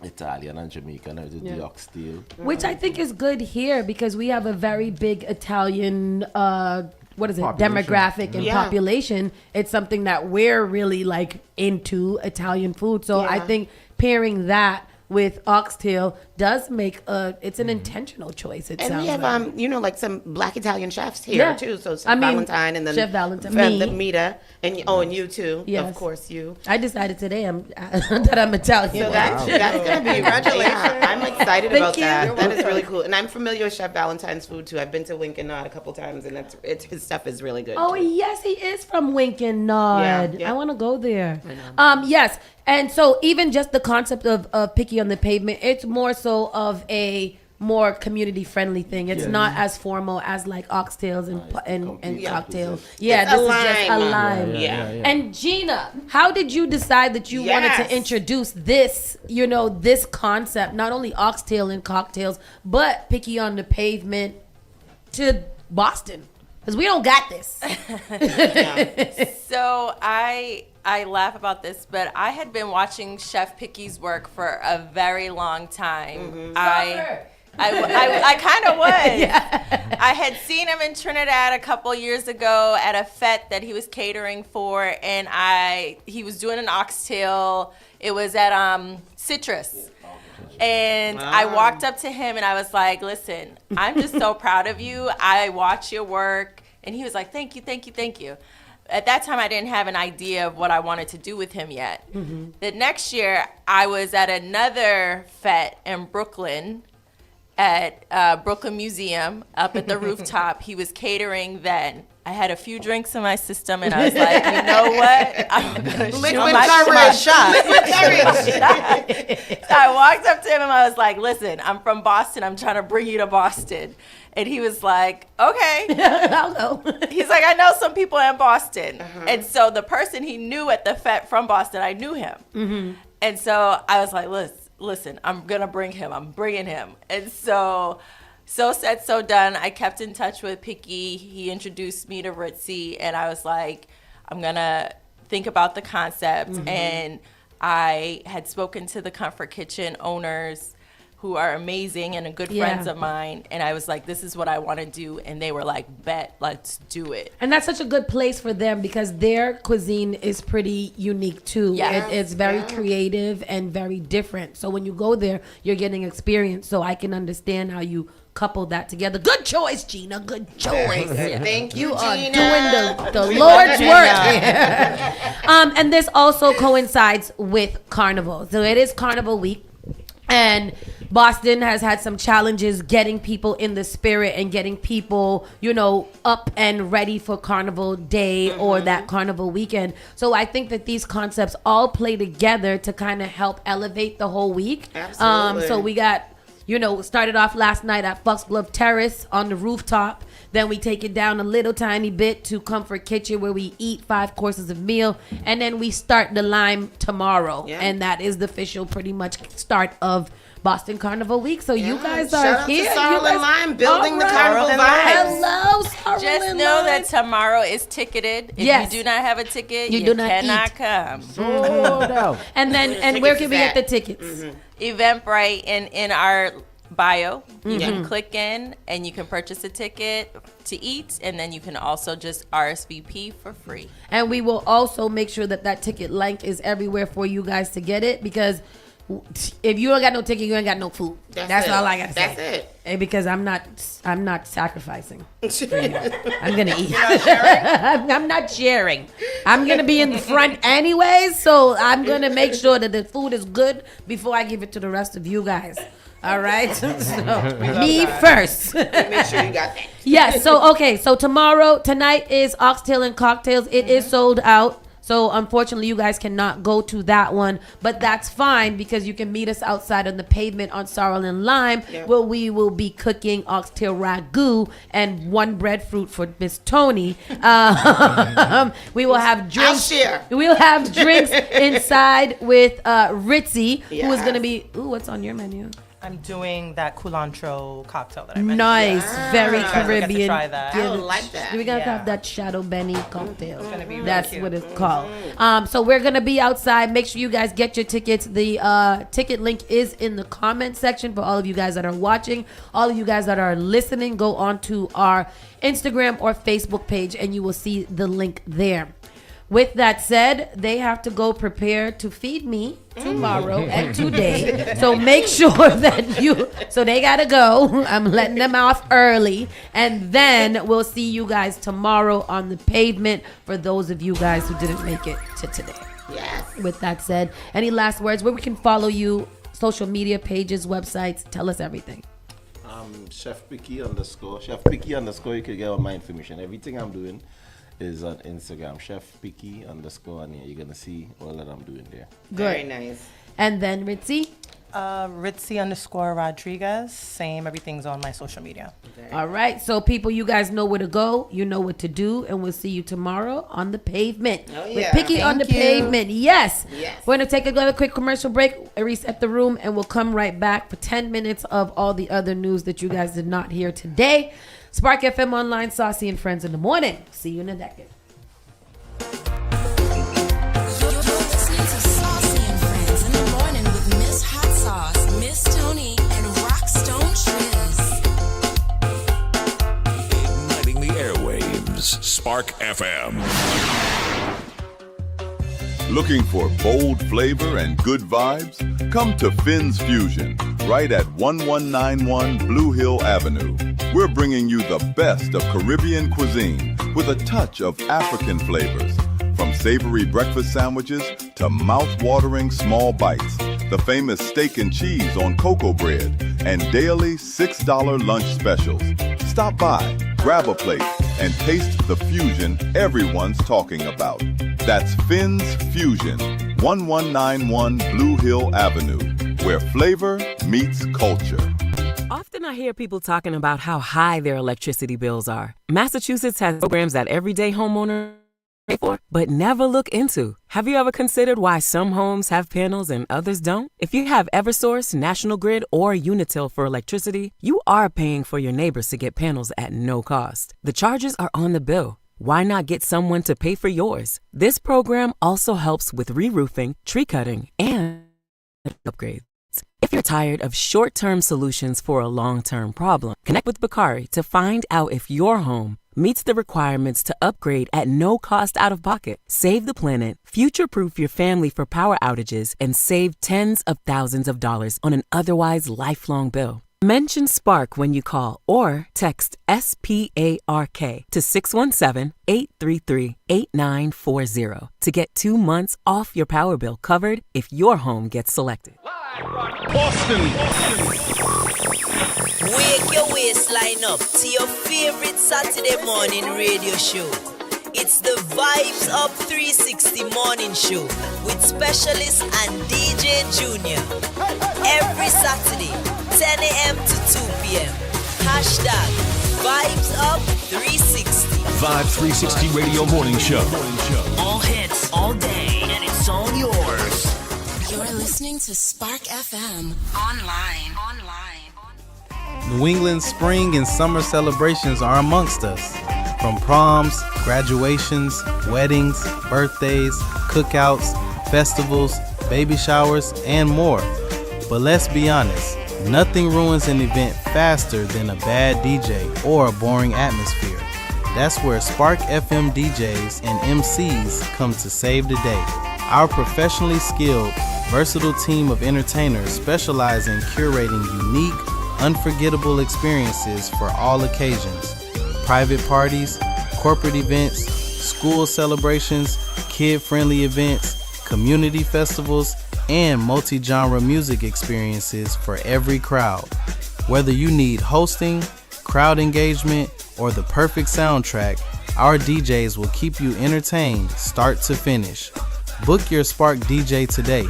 Italian and Jamaican, the oxtail. Which I think is good here because we have a very big Italian demographic and population. It's something that we're really like into, Italian food. So I think pairing that with oxtail does make it's an intentional choice. It and sounds we have like. like some Black Italian chefs here too. So Valentine and then Chef Valentine, the Mita, and you too. Yes. Of course you. I decided today that I'm Italian. So that's gonna be congratulations. I'm excited about that. you. That is really cool. And I'm familiar with Chef Valentine's food too. I've been to Wink and Nod a couple times, and his stuff is really good. Oh too. yes, he is from Wink and Nod. Yeah. I want to go there. Yes, and so even just the concept of Picky on the Pavement, it's more so of a more community friendly thing. It's not as formal as like oxtails and cocktails. Yeah, It's this a is just a lime. lime. Yeah. And Gina, how did you decide that you wanted to introduce this, this concept, not only oxtail and cocktails, but Picky on the Pavement to Boston? Because we don't got this. So I laugh about this, but I had been watching Chef Picky's work for a very long time. I kind of was. Yeah. I had seen him in Trinidad a couple years ago at a fete that he was catering for, and he was doing an oxtail. It was at Citrus. And I walked up to him and I was like, listen, I'm just so proud of you. I watch your work. And he was like, thank you, thank you, thank you. At that time, I didn't have an idea of what I wanted to do with him yet. The next year, I was at another fete in Brooklyn at Brooklyn Museum up at the rooftop. He was catering then. I had a few drinks in my system, and I was like, you know what? I'm gonna shoot Liquid my courage shot. Liquid courage. So I walked up to him and I was like, listen, I'm from Boston. I'm trying to bring you to Boston. And he was like, okay. I'll go. He's like, I know some people in Boston. And so the person he knew at the Fete from Boston, I knew him. Mm-hmm. And so I was like, listen, I'm going to bring him. I'm bringing him. And so said, so done. I kept in touch with Picky. He introduced me to Ritzy. And I was like, I'm going to think about the concept. Mm-hmm. And I had spoken to the Comfort Kitchen owners, who are amazing and good friends of mine. And I was like, this is what I want to do. And they were like, bet, let's do it. And that's such a good place for them because their cuisine is pretty unique too. Yeah. It's very creative and very different. So when you go there, you're getting experience. So I can understand how you couple that together. Good choice, Gina. Good choice. Thank you, You are Gina. doing the Lord's work. And this also coincides with Carnival. So it is Carnival week. And Boston has had some challenges getting people in the spirit and getting people, up and ready for Carnival Day or that Carnival weekend. So I think that these concepts all play together to kind of help elevate the whole week. Absolutely. So we got, started off last night at Foxglove Terrace on the rooftop. Then we take it down a little tiny bit to Comfort Kitchen where we eat 5 courses of meal. And then we start the Lime tomorrow. Yeah. And that is the official pretty much start of Boston Carnival Week. So you guys are Shout out here. to Sorrel and Lime building the Carnival vibes. Hello, Sorrel Just and know Lime. that tomorrow is ticketed. If Yes. you do not have a ticket, You you do not cannot eat. come. And where can we get the tickets? Eventbrite in our bio. You Mhm. can click in and you can purchase a ticket to eat, and then you can also just RSVP for free. And we will also make sure that ticket link is everywhere for you guys to get it, because if you don't got no ticket, you ain't got no food. That's it. all I gotta say. That's it. And because I'm not sacrificing. I'm gonna eat. You're not sharing? I'm not sharing. I'm gonna be in the front anyways, so I'm gonna make sure that the food is good before I give it to the rest of you guys. All right, so me first. Make sure you got that. Yes. So tonight is Oxtail and Cocktails. It is sold out. So unfortunately, you guys cannot go to that one, but that's fine because you can meet us outside on the pavement on Sorrel and Lime, where we will be cooking oxtail ragu and 1 breadfruit for Miss Tony. We will have drinks. I'll share. We'll have drinks inside with Ritzy, who is going to be. Ooh, what's on your menu? I'm doing that culantro cocktail that I mentioned. Nice, very You guys will get to Caribbean. try that. I would like that. We gotta have that Shadow Benny cocktail. gonna be really That's cute. what it's called. So we're gonna be outside. Make sure you guys get your tickets. The ticket link is in the comment section for all of you guys that are watching. All of you guys that are listening, go on to our Instagram or Facebook page, and you will see the link there. With that said, they have to go prepare to feed me tomorrow and today. So make sure that so they gotta go. I'm letting them off early. And then we'll see you guys tomorrow on the pavement for those of you guys who didn't make it to today. Yes. With that said, any last words where we can follow you, social media pages, websites? Tell us everything. Chef Picky _ Chef Picky _ you can get all my information. Everything I'm doing is on Instagram, Chef Picky _ and you're gonna see all that I'm doing there. Very nice. And then Ritzy? Ritzy _ Rodriguez. Same, everything's on my social media. All right, so people, you guys know where to go, you know what to do, and we'll see you tomorrow on the pavement. Oh, With yeah. Picky on the Thank you. pavement. Yes. Yes. We're going to take another quick commercial break, reset the room, and we'll come right back for 10 minutes of all the other news that you guys did not hear today. Spark FM Online, Saucy and Friends in the morning. See you in a decade. You're listening to Saucy and Friends in the morning with Miss Hot Sauce, Miss Tony, and Rockstone Triz. Igniting the airwaves. Spark FM. Looking for bold flavor and good vibes? Come to Finn's Fusion, right at 1191 Blue Hill Avenue. We're bringing you the best of Caribbean cuisine with a touch of African flavors. From savory breakfast sandwiches to mouth-watering small bites, the famous steak and cheese on cocoa bread, and daily $6 lunch specials. Stop by, grab a plate, and taste the fusion everyone's talking about. That's Finn's Fusion, 1191 Blue Hill Avenue, where flavor meets culture. Often I hear people talking about how high their electricity bills are. Massachusetts has programs that everyday homeowners pay for, but never look into. Have you ever considered why some homes have panels and others don't? If you have Eversource, National Grid, or Unitil for electricity, you are paying for your neighbors to get panels at no cost. The charges are on the bill. Why not get someone to pay for yours? This program also helps with re-roofing, tree cutting, and upgrades. If you're tired of short-term solutions for a long-term problem, connect with Bakari to find out if your home meets the requirements to upgrade at no cost out of pocket. Save the planet, future-proof your family for power outages, and save tens of thousands of dollars on an otherwise lifelong bill. Mention Spark when you call or text SPARK to 617-833-8940 to get 2 months off your power bill covered if your home gets selected. Boston. Wake your waistline up to your favorite Saturday morning radio show. It's the Vibes Up 360 morning show with specialist and DJ Junior. Every Saturday, 10 a.m. to 2 p.m. Hashtag Vibes Up 360. Vibe 360 Radio Morning Show. All hits, all day, and it's all yours. You're listening to Spark FM online. New England's spring and summer celebrations are amongst us. From proms, graduations, weddings, birthdays, cookouts, festivals, baby showers, and more. But let's be honest, nothing ruins an event faster than a bad DJ or a boring atmosphere. That's where Spark FM DJs and MCs come to save the day. Our professionally skilled, versatile team of entertainers specialize in curating unique, unforgettable experiences for all occasions. Private parties, corporate events, school celebrations, kid-friendly events, community festivals, and multi-genre music experiences for every crowd. Whether you need hosting, crowd engagement, or the perfect soundtrack, our DJs will keep you entertained start to finish. Book your Spark DJ today.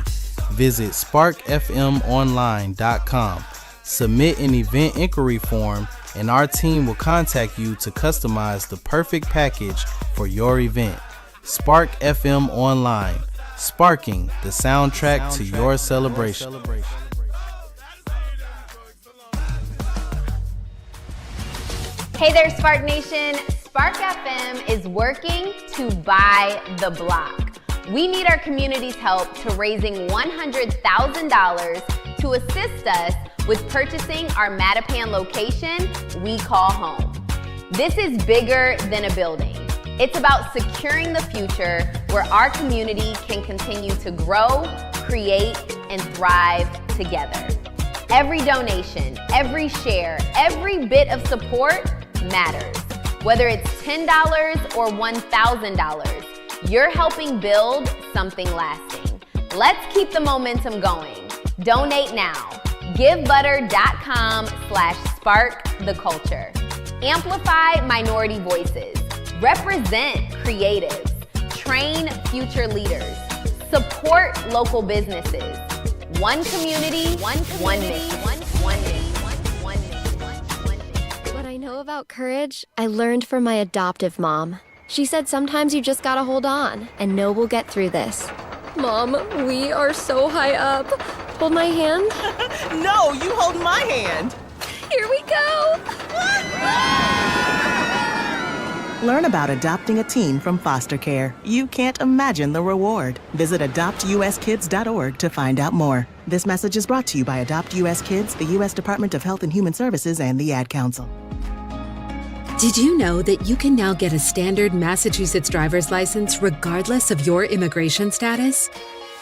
Visit sparkfmonline.com. Submit an event inquiry form, and our team will contact you to customize the perfect package for your event. Spark FM Online, sparking the soundtrack to your celebration. Hey there, Spark Nation. Spark FM is working to buy the block. We need our community's help to raising $100,000 to assist us with purchasing our Mattapan location we call home. This is bigger than a building. It's about securing the future where our community can continue to grow, create, and thrive together. Every donation, every share, every bit of support matters. Whether it's $10 or $1,000, you're helping build something lasting. Let's keep the momentum going. Donate now. GiveButter.com/sparktheculture. Amplify minority voices. Represent creatives. Train future leaders. Support local businesses. One community, one mission. What I know about courage, I learned from my adoptive mom. She said sometimes you just gotta hold on and know we'll get through this. Mom, we are so high up. Hold my hand. No, you hold my hand. Here we go. Learn about adopting a teen from foster care. You can't imagine the reward. Visit adoptuskids.org to find out more. This message is brought to you by Adopt US Kids, the U.S. Department of Health and Human Services, and the Ad Council. Did you know that you can now get a standard Massachusetts driver's license regardless of your immigration status?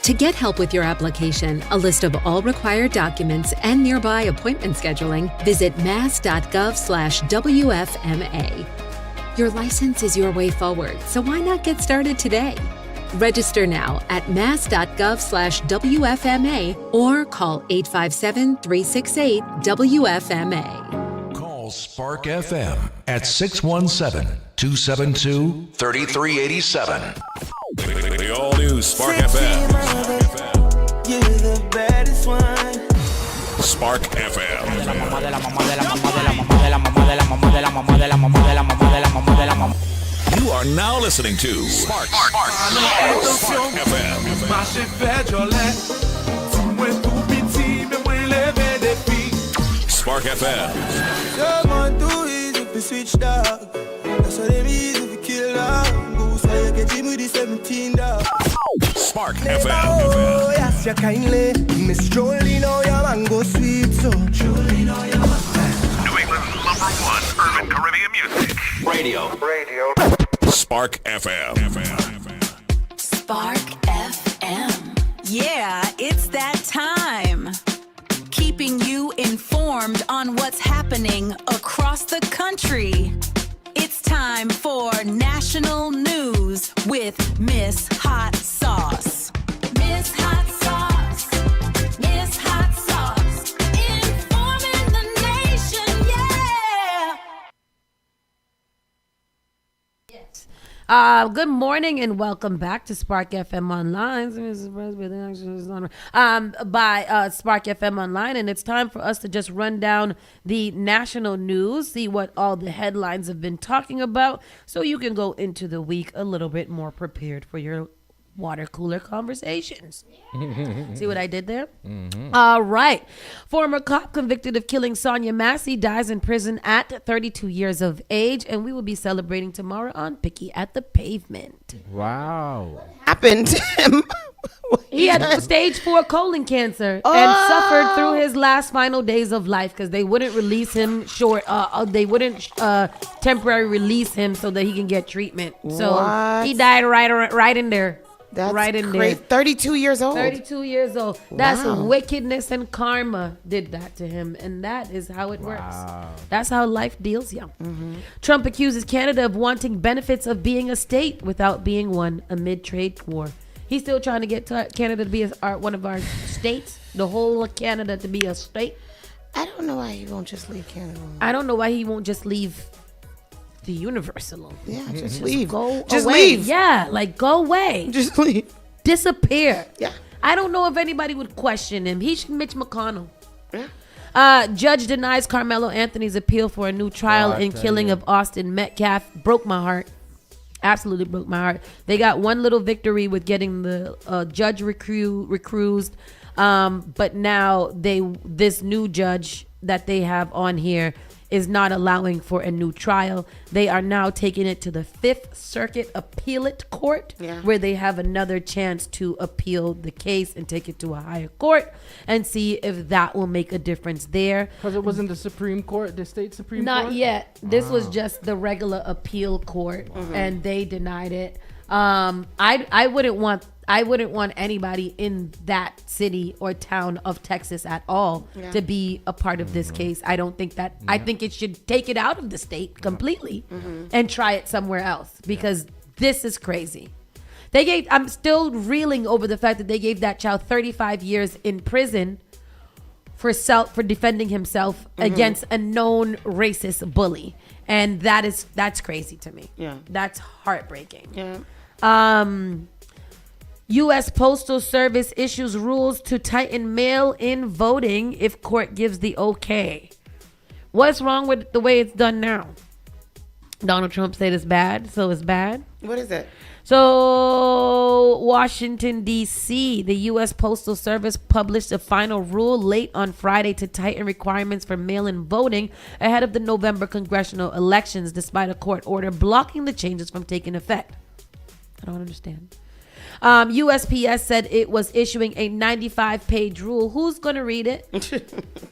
To get help with your application, a list of all required documents, and nearby appointment scheduling, visit mass.gov/WFMA. Your license is your way forward, so why not get started today? Register now at mass.gov/WFMA or call 857-368-WFMA. Call Call Spark FM at 617-272-3387. The all-new Spark FM. You're the baddest one. Spark FM. You are now listening to Spark FM. Spark FM. Someone do is if you switch dog. That's what it means if you kill dog. Goose why you get him with the 17 dog. Spark FM. Oh, yes, you kindly. Miss Strolling, oh, your mango sweet, so. Strolling, oh, your mango. New England's #1 urban Caribbean music. Radio. Spark FM. Spark FM. Yeah, it's that time. Keeping you informed on what's happening across the country. It's time for National News with Miss Hot Sauce. Miss Hot Sauce. Miss Hot Sauce. Informing the nation, yeah. Good morning and welcome back to Spark FM Online. By Spark FM Online, and it's time for us to just run down the national news, see what all the headlines have been talking about, so you can go into the week a little bit more prepared for your water cooler conversations. See what I did there? Mm-hmm. All right. Former cop convicted of killing Sonia Massey dies in prison at 32 years of age, and we will be celebrating tomorrow on Picky at the Pavement. Wow. Happened to him. He had stage 4 colon cancer and suffered through his last final days of life because they wouldn't release him they wouldn't temporarily release him so that he can get treatment. So he died right in there. That's right in crazy. there. 32 years old. 32 years old. That's Wow. wickedness and karma did that to him. And that is how it works. That's how life deals you. Mm-hmm. Trump accuses Canada of wanting benefits of being a state without being one amid trade war. He's still trying to get Canada to be one of our states, the whole of Canada to be a state. I don't know why he won't just leave Canada. I don't know why he won't just leave the universe alone. Yeah, just leave. Go just away. leave. Yeah, like go away. Just leave. Disappear. Yeah. I don't know if anybody would question him. He should Mitch McConnell. Yeah. Judge denies Carmelo Anthony's appeal for a new trial in killing of Austin Metcalf. Broke my heart. Absolutely broke my heart. They got one little victory with getting the judge recused. But now this new judge that they have on here is not allowing for a new trial. They are now taking it to the 5th Circuit Appellate Court, where they have another chance to appeal the case and take it to a higher court and see if that will make a difference there. Because it wasn't the Supreme Court, the state Supreme Court? Not yet. This was just the regular appeal court, and they denied it. I wouldn't want anybody in that city or town of Texas at all to be a part of this case. I don't think that. I think it should take it out of the state completely and try it somewhere else, because this is crazy. I'm still reeling over the fact that they gave that child 35 years in prison for defending himself against a known racist bully. And that's crazy to me. Yeah. That's heartbreaking. Yeah. U.S. Postal Service issues rules to tighten mail-in voting if court gives the okay. What's wrong with the way it's done now? Donald Trump said it's bad, so it's bad. What is it? So, Washington, D.C., the U.S. Postal Service published a final rule late on Friday to tighten requirements for mail-in voting ahead of the November congressional elections, despite a court order blocking the changes from taking effect. I don't understand. USPS said it was issuing a 95-page rule. Who's going to read it?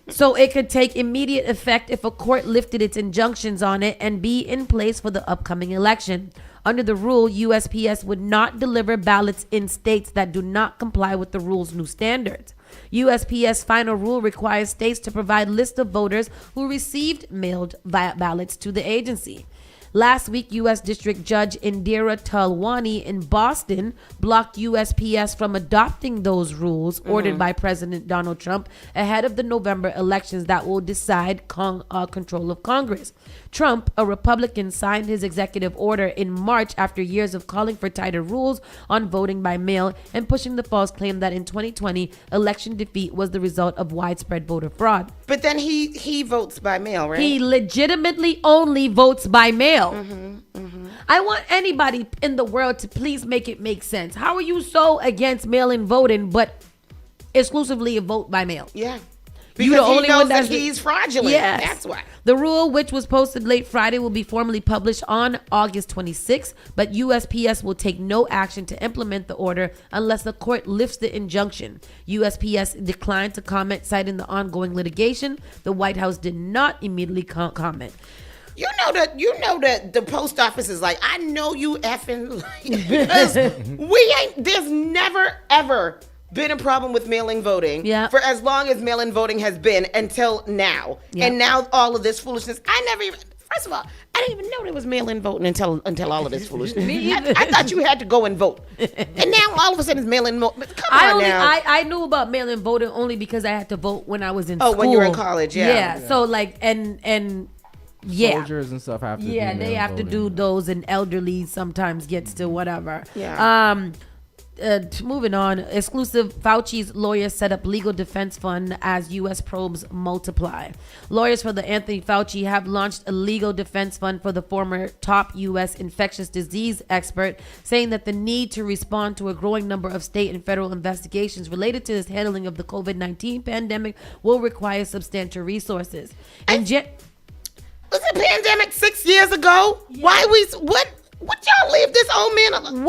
So it could take immediate effect if a court lifted its injunctions on it and be in place for the upcoming election. Under the rule, USPS would not deliver ballots in states that do not comply with the rule's new standards. USPS final rule requires states to provide lists of voters who received mailed ballots to the agency. Last week, U.S. District Judge Indira Talwani in Boston blocked USPS from adopting those rules ordered by President Donald Trump ahead of the November elections that will decide control of Congress. Trump, a Republican, signed his executive order in March after years of calling for tighter rules on voting by mail and pushing the false claim that in 2020, election defeat was the result of widespread voter fraud. But then he votes by mail, right? He legitimately only votes by mail. I want anybody in the world to please make it make sense. How are you so against mail-in voting, but exclusively a vote by mail? Yeah. You Because the only he knows one that that's he's fraudulent. Yes. That's why. The rule, which was posted late Friday, will be formally published on August 26th, but USPS will take no action to implement the order unless the court lifts the injunction. USPS declined to comment, citing the ongoing litigation. The White House did not immediately comment. You know that the post office is like, I know you effing because there's never ever been a problem with mail-in voting for as long as mail-in voting has been until now. And now all of this foolishness. First of all, I didn't even know there was mail-in voting until all of this foolishness. I thought you had to go and vote. And now all of a sudden it's mail-in voting. I knew about mail-in voting only because I had to vote when I was in school. Oh, when you were in college, yeah. So like, and soldiers and stuff have to do they have voting. to do those, and elderly sometimes gets to whatever. Moving on, exclusive. Fauci's lawyers set up legal defense fund as U.S. probes multiply. Lawyers for the Anthony Fauci have launched a legal defense fund for the former top U.S. infectious disease expert, saying that the need to respond to a growing number of state and federal investigations related to his handling of the COVID-19 pandemic will require substantial resources. Was the pandemic 6 years ago? What y'all leave this old man alone?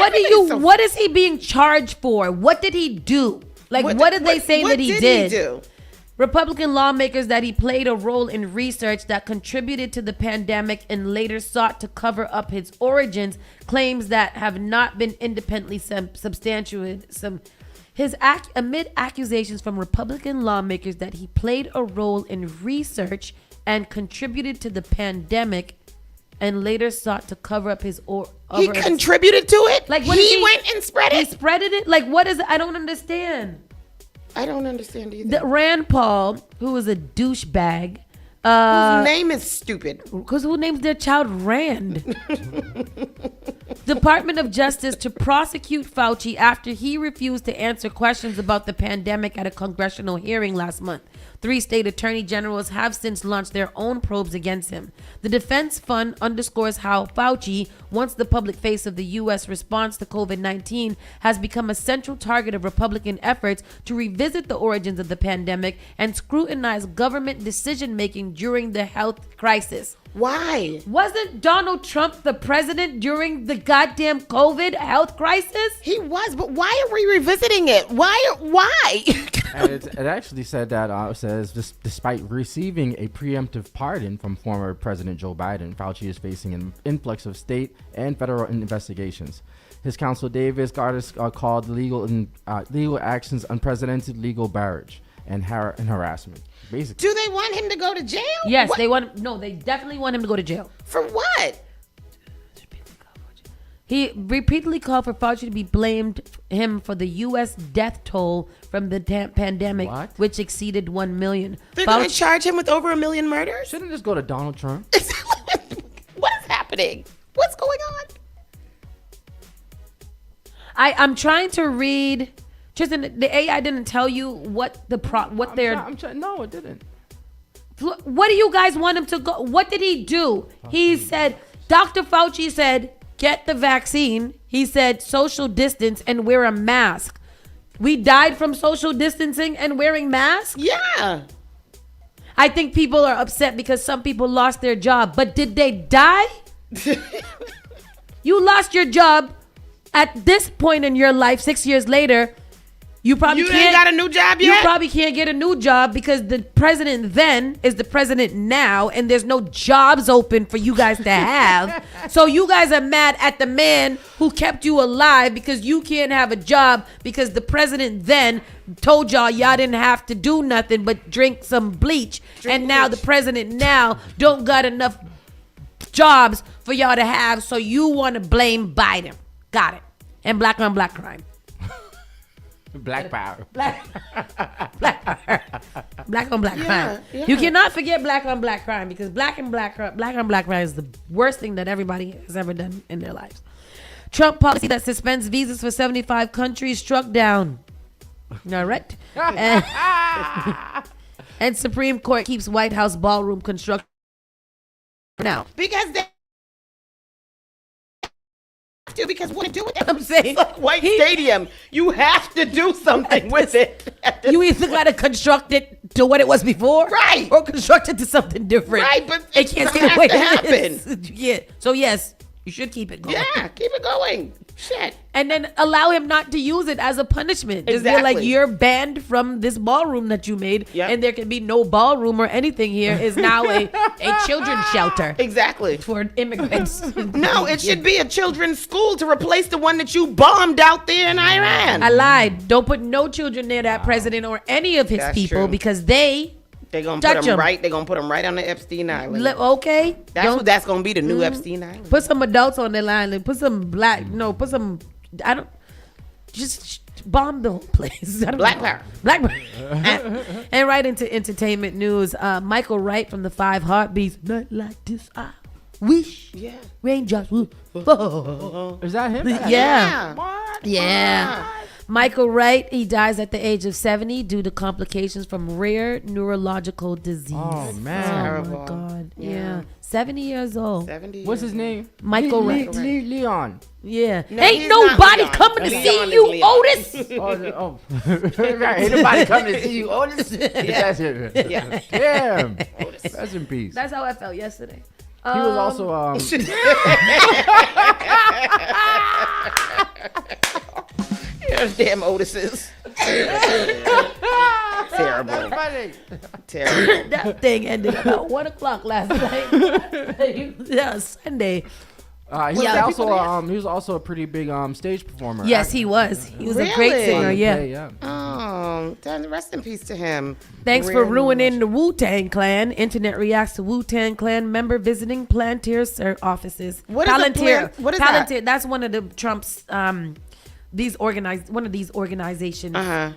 What is he being charged for? What did he do? What did they say that he did? He do? Republican lawmakers that he played a role in research that contributed to the pandemic and later sought to cover up his origins, claims that have not been independently substantiated. Amid accusations from Republican lawmakers that he played a role in research and contributed to the pandemic and later sought to cover up his He contributed to it? Like he went and spread it? He spreaded it? Like, what is it? I don't understand. I don't understand either. Rand Paul, who is a douchebag. Whose name is stupid. Because who names their child Rand? Department of Justice to prosecute Fauci after he refused to answer questions about the pandemic at a congressional hearing last month. 3 state attorney generals have since launched their own probes against him. The defense fund underscores how Fauci, once the public face of the U.S. response to COVID-19, has become a central target of Republican efforts to revisit the origins of the pandemic and scrutinize government decision-making during the health crisis. Why? Wasn't Donald Trump the president during the goddamn COVID health crisis? He was, but why are we revisiting it? Why? And it actually said that despite receiving a preemptive pardon from former President Joe Biden, Fauci is facing an influx of state and federal investigations. His counsel Davis Gardis called legal actions unprecedented legal barrage and harassment. Basically. Do they want him to go to jail? Yes, they definitely want him to go to jail. For what? He repeatedly called for Fauci to be blamed him for the U.S. death toll from the pandemic, which exceeded 1 million. They're going to charge him with over 1 million murders? Shouldn't just go to Donald Trump? What is happening? What's going on? I'm trying to read. Tristan, the AI didn't tell you what No, it didn't. What do you guys want him to go? What did he do? He said, Dr. Fauci said, get the vaccine. He said, social distance and wear a mask. We died from social distancing and wearing masks? Yeah. I think people are upset because some people lost their job. But did they die? You lost your job at this point in your life, 6 years later. You ain't got a new job yet? You probably can't get a new job because the president then is the president now, and there's no jobs open for you guys to have. So you guys are mad at the man who kept you alive because you can't have a job because the president then told y'all didn't have to do nothing but drink some bleach. And now the president now don't got enough jobs for y'all to have, so you want to blame Biden. Got it. And black on black crime. Black power. Black on black crime. Yeah. You cannot forget black on black crime, because black on black crime is the worst thing that everybody has ever done in their lives. Trump policy that suspends visas for 75 countries struck down. All right. And Supreme Court keeps White House ballroom construction now. Because they because what to do with it? I'm saying, it's like White Stadium. You have to do something with it. You either got to construct it to what it was before, right, or construct it to something different, right? But it can't stay the way it is. Yeah. So yes, you should keep it going. Yeah, keep it going. Shit. And then allow him not to use it as a punishment. Just be like, you're banned from this ballroom that you made, and there can be no ballroom or anything here. Is now a children's shelter. Exactly. For immigrants. No, it should be a children's school to replace the one that you bombed out there in Iran. I lied. Don't put no children near that president or any of his people, true. because they're gonna put them right. They're gonna put them right on the Epstein Island. Okay, that's gonna be the new Epstein Island. Put some adults on the line and put some just bomb the whole place. Black power. Black power. And right into entertainment news. Michael Wright from the 5 Heartbeats. Not like this. I wish. Yeah. Raindrops. Is that him? Yeah. What? Yeah. Michael Wright, he dies at the age of 70 due to complications from rare neurological disease. Oh, man. Terrible. Oh, my God. Yeah. 70 years old. 70 What's his name? Michael Wright. Leon. Yeah. No, Ain't nobody coming to see you, Otis. Ain't nobody coming to see you, Otis. That's it. Yeah. Damn. Otis. Rest in peace. That's how I felt yesterday. He was also damn Otises. Terrible. Terrible. That thing ended about 1:00 last night. Yeah, Sunday. He was also a pretty big stage performer. Yes, he was. He was a great singer. Yeah. Oh, rest in peace to him. Thanks for ruining the Wu-Tang Clan. Internet reacts to Wu-Tang Clan member visiting Palantir offices. What is Palantir? What is Palantir? that? That's one of the Trump's one of these organizations.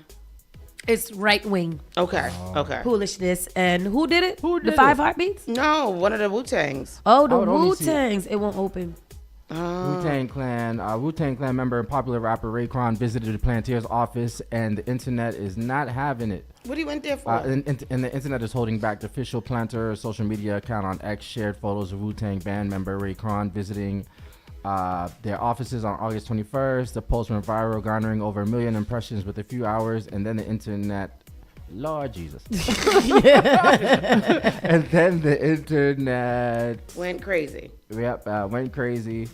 It's right wing. Okay. Foolishness. And who did it? The 5 Heartbeats? No, one of the Wu-Tangs. Oh, the Wu-Tangs. It won't open. Wu-Tang Clan member and popular rapper Raekwon visited the Palantir's office, and the internet is not having it. What he went there for? And the internet is holding back. The official Palantir social media account on X shared photos of Wu-Tang band member Raekwon visiting their offices on August 21st. The post went viral, garnering over 1 million impressions within a few hours, and then the internet, Lord Jesus. And then the internet went crazy. Yep, went crazy.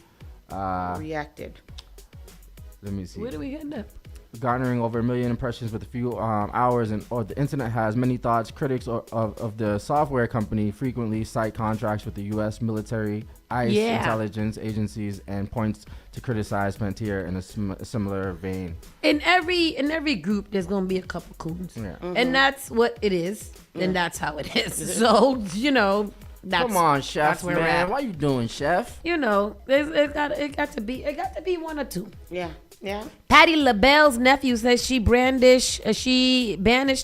Reacted. Let me see. Where do we end up? Garnering over 1 million impressions with a few hours, or the internet has many thoughts. Critics of the software company frequently cite contracts with the U.S. military, ICE, intelligence agencies, and points to criticize Palantir in a similar vein. In every group, there's gonna be a couple coons, and that's what it is, and that's how it is. So come on, Chef, man. Why you doing, Chef? It got to be one or two. Yeah. Patti LaBelle's nephew says she banished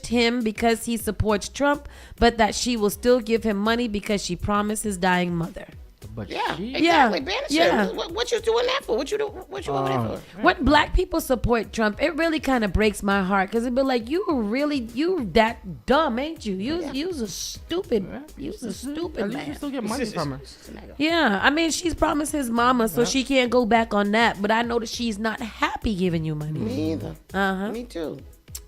him because he supports Trump, but that she will still give him money because she promised his dying mother. But exactly. Banish him. What you doing that for? What you over there for? When black people support Trump, it really kind of breaks my heart, because it'd be like, you that dumb, ain't you? You's a stupid man. You still get money from her. Yeah, I mean, she's promised his mama, so she can't go back on that. But I know that she's not happy giving you money. Me either. Me too.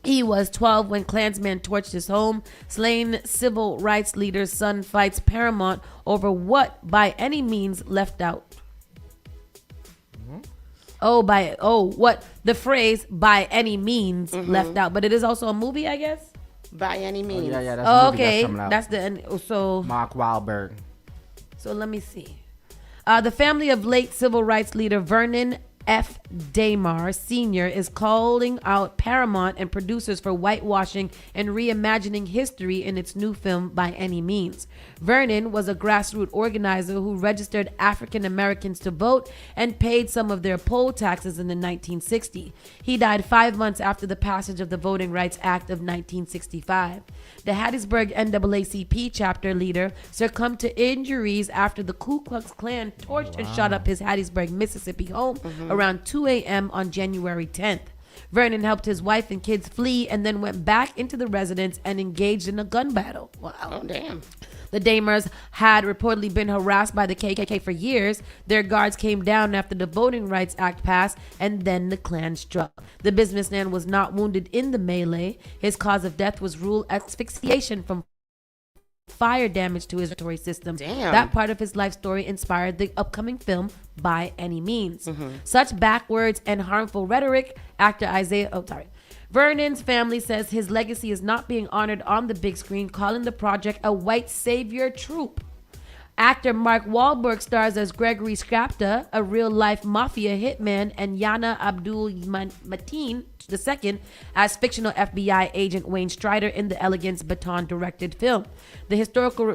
He was 12 when Klansmen torched his home. Slain civil rights leader's son fights Paramount over what by any means left out. What the phrase by any means left out, but it is also a movie, I guess. By any means. Yeah, that's a movie okay. That's coming out. That's the end. So Mark Wahlberg. So let me see. The family of late civil rights leader Vernon F. Damar Sr. is calling out Paramount and producers for whitewashing and reimagining history in its new film By Any Means. Vernon was a grassroots organizer who registered African Americans to vote and paid some of their poll taxes in the 1960s. He died 5 months after the passage of the Voting Rights Act of 1965. The Hattiesburg NAACP chapter leader succumbed to injuries after the Ku Klux Klan torched and shot up his Hattiesburg, Mississippi home around 2 a.m. on January 10th. Vernon helped his wife and kids flee and then went back into the residence and engaged in a gun battle. Wow. Oh, damn. The Damars had reportedly been harassed by the KKK for years. Their guards came down after the Voting Rights Act passed, and then the Klan struck. The businessman was not wounded in the melee. His cause of death was ruled asphyxiation from fire damage to his respiratory system. Damn. That part of his life story inspired the upcoming film By Any Means. Such backwards and harmful rhetoric, actor Vernon's family says his legacy is not being honored on the big screen, calling the project a white savior trope. Actor Mark Wahlberg stars as Gregory Scrapta, a real-life mafia hitman, and Yana Abdul-Mateen II as fictional FBI agent Wayne Strider in the Elegance Baton-directed film. The historical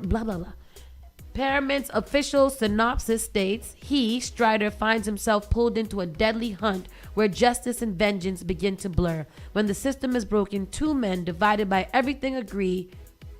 Paramount's official synopsis states, Strider, finds himself pulled into a deadly hunt where justice and vengeance begin to blur. When the system is broken, two men divided by everything agree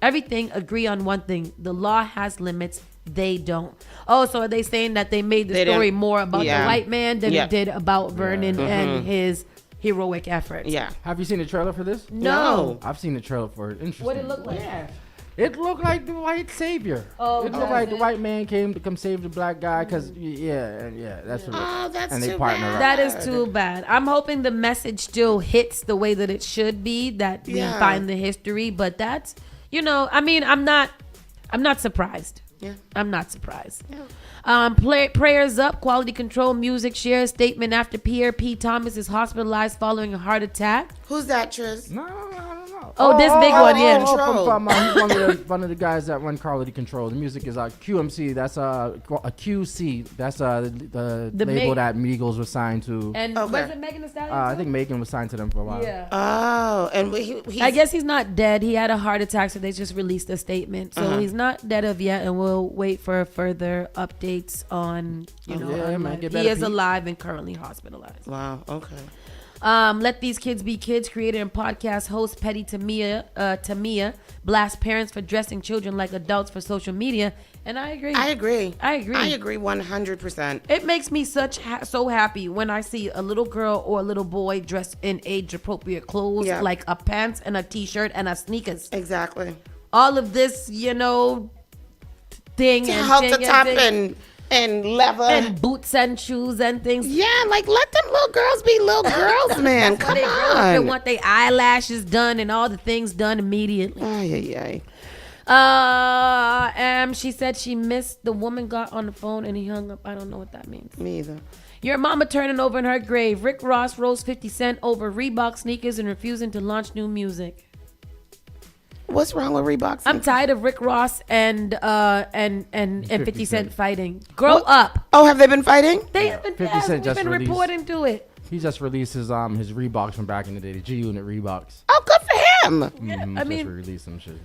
on one thing: the law has limits, they don't. Oh, so are they saying that they made the story more about the white man than it did about Vernon and his heroic efforts? Yeah. Have you seen the trailer for this? No. I've seen the trailer for it. Interesting. What it look like? Yeah. It looked like the white savior. Oh, it looked like the white man came to come save the black guy because, that's what that's and they too partner bad. up. That is too bad. I'm hoping the message still hits the way that it should be, that we find the history, but that's, I'm not surprised. Yeah. I'm not surprised. Yeah. Prayers up. Quality Control Music shares statement after Pierre P. Thomas is hospitalized following a heart attack. Who's that, Triz? No, I don't know. Oh, this big one, yeah. He's one of the guys that run Quality Control. The music is QMC. That's a QC. That's the label that Migos was signed to. And was it Megan Thee Stallion? I think Megan was signed to them for a while. Yeah. Oh, and I guess he's not dead. He had a heart attack, so they just released a statement. So he's not dead of yet, and we'll wait for further updates on, he is alive and currently hospitalized. Wow. Okay. Let These Kids Be Kids, creator and podcast host Petty Tamia blasts parents for dressing children like adults for social media. And I agree. I agree 100%. It makes me so happy when I see a little girl or a little boy dressed in age appropriate clothes, like a pants and a t-shirt and a sneakers. Exactly. All of this, thing to and help the top and leather and boots and shoes and things. Yeah, like let them little girls be little girls, man. Come on. They want their eyelashes done and all the things done immediately. She said she missed the woman got on the phone and he hung up. I don't know what that means. Me either. Your mama turning over in her grave. Rick Ross rose 50 Cent over Reebok sneakers and refusing to launch new music. What's wrong with Reebok? I'm tired of Rick Ross and 50 Cent fighting. Grow up. Oh, have they been fighting? They have been. 50 Cent just been released. reporting to it. He just released his Reeboks from back in the day, the G Unit Reeboks. Oh, good for him. I mean, just released some shit.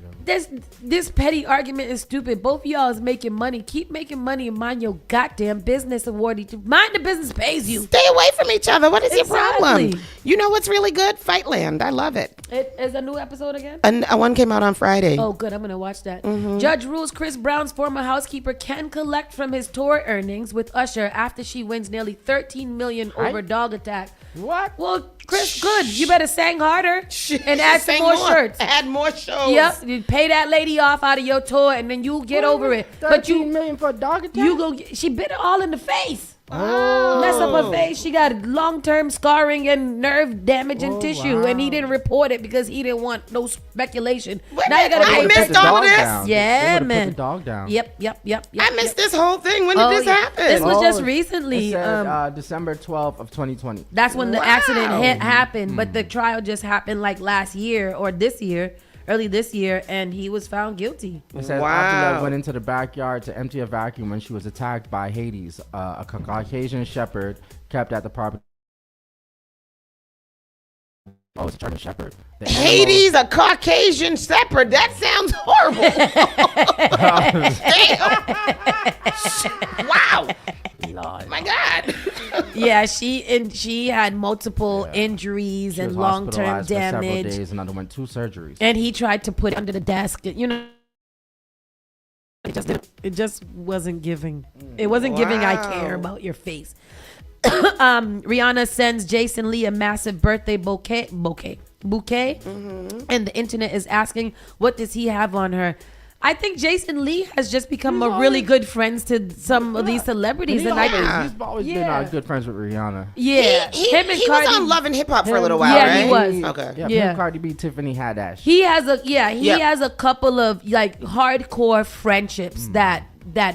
This petty argument is stupid. Both of y'all is making money. Keep making money and mind your goddamn business, Awardy. Mind the business pays you. Stay away from each other. What is your problem? You know what's really good? Fightland. I love it. It is a new episode again? One came out on Friday. Oh, good. I'm going to watch that. Judge rules Chris Brown's former housekeeper can collect from his tour earnings with Usher after she wins nearly $13 million over Dog Attack. What? Well, Chris, good. You better sing harder and add some more shirts. Add more shows. Yep. You pay that lady off out of your tour and then you get over it. But $13 million for a Dog Attack? She bit it all in the face. Mess up her face. She got long-term scarring and nerve damage and tissue, and he didn't report it because he didn't want no speculation. Now you gotta. I missed all of this. Yeah, man. Put the dog down. Yep. I missed this whole thing. When did this happen? This was just recently. It said, December 12th of 2020. That's when the accident happened, but the trial just happened like last year or this year. Early this year, and he was found guilty. It says Abdullah went into the backyard to empty a vacuum when she was attacked by Hades, a Caucasian shepherd kept at the property Oh, it's a German Shepherd. Hades, a Caucasian Shepherd. That sounds horrible. Wow. Lord. My God. Yeah, she had multiple injuries and long-term For several damage. days and underwent 2 surgeries. And he tried to put it under the desk. You know, it just wasn't giving. It wasn't giving. I care about your face. Rihanna sends Jason Lee a massive birthday bouquet, and the internet is asking, what does he have on her? I think Jason Lee has just become really good friends to some of these celebrities, He's been good friends with Rihanna. Yeah, he was on Love and Hip Hop for a little while, yeah, right? he was. Okay. Yeah, Cardi B, Tiffany Haddish. He has a couple of like hardcore friendships that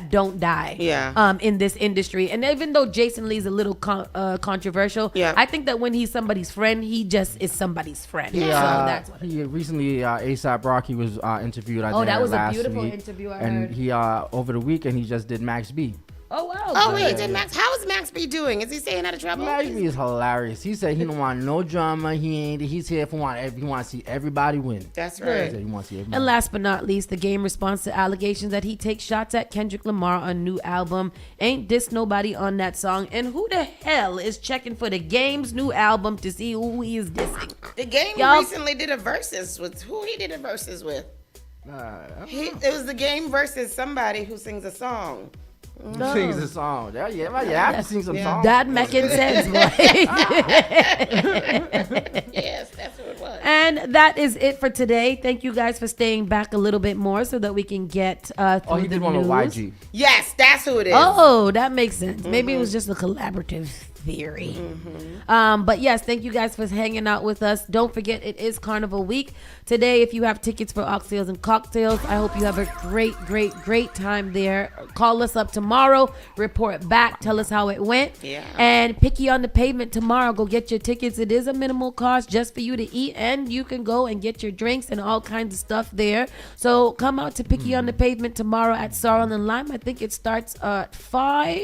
don't die in this industry. And even though Jason Lee's a little controversial, I think that when he's somebody's friend, he just is somebody's friend. So that's what he recently A$AP Rocky was interviewed. That was last a beautiful week. interview. I and heard. he over the weekend he just did Max B. Oh wow! Oh wait, did Max? How is Max B doing? Is he staying out of trouble? Max B is hilarious. He said he don't want no drama. He's here for he want to see everybody win. That's right. He wants to see everybody. And last but not least, the Game responds to allegations that he takes shots at Kendrick Lamar on new album. Ain't diss nobody on that song. And who the hell is checking for the Game's new album to see who he is dissing? The Game recently did a versus with who he did a versus with. It was the Game versus somebody who sings a song. No. Sings a song. Yeah, I have to sing some songs. That making sense, boy. Yes, that's what it was. And that is it for today. Thank you guys for staying back a little bit more so that we can get through he the did one with news. YG. Yes, that's who it is. Oh, that makes sense. Maybe it was just a collaborative theory. But yes, thank you guys for hanging out with us. Don't forget, it is Carnival Week. Today, if you have tickets for oxtails and cocktails, I hope you have a great time there. Call us up tomorrow, report back, tell us how it went. Yeah. And Picky on the Pavement tomorrow. Go get your tickets. It is a minimal cost just for you to eat, and you can go and get your drinks and all kinds of stuff there. So come out to Picky on the Pavement tomorrow at Sorrel and Lime. I think it starts at 5,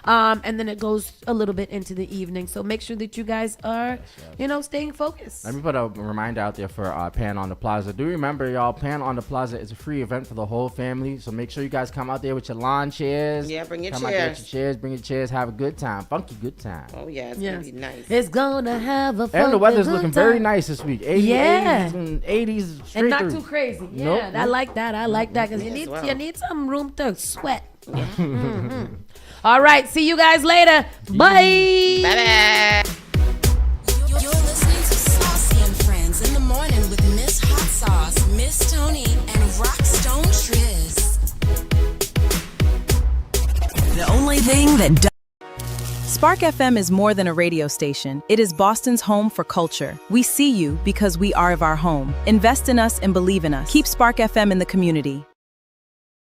and then it goes a little bit into the evening. So make sure that you guys are, staying focused. Let me put a reminder out there for Pan on the Plaza. Do remember, y'all, Pan on the Plaza is a free event for the whole family. So make sure you guys come out there with your lawn chairs. Yeah, bring your Come out there with chairs. your chairs, bring your chairs, have a good time. Funky good time. Oh, yeah, it's going to be nice. It's gonna have a And the weather's good looking time. very nice this week. 80s straight and not through. too crazy. Yeah, Nope. I like that. I like that because Me as well. you need some room to sweat. All right, see you guys later. Bye. Bye-bye. You're listening to Saucy and Friends in the morning with Miss Hot Sauce, Miss Tony, and Rockstone Triz. The only thing that Spark FM is more than a radio station. It is Boston's home for culture. We see you because we are of our home. Invest in us and believe in us. Keep Spark FM in the community.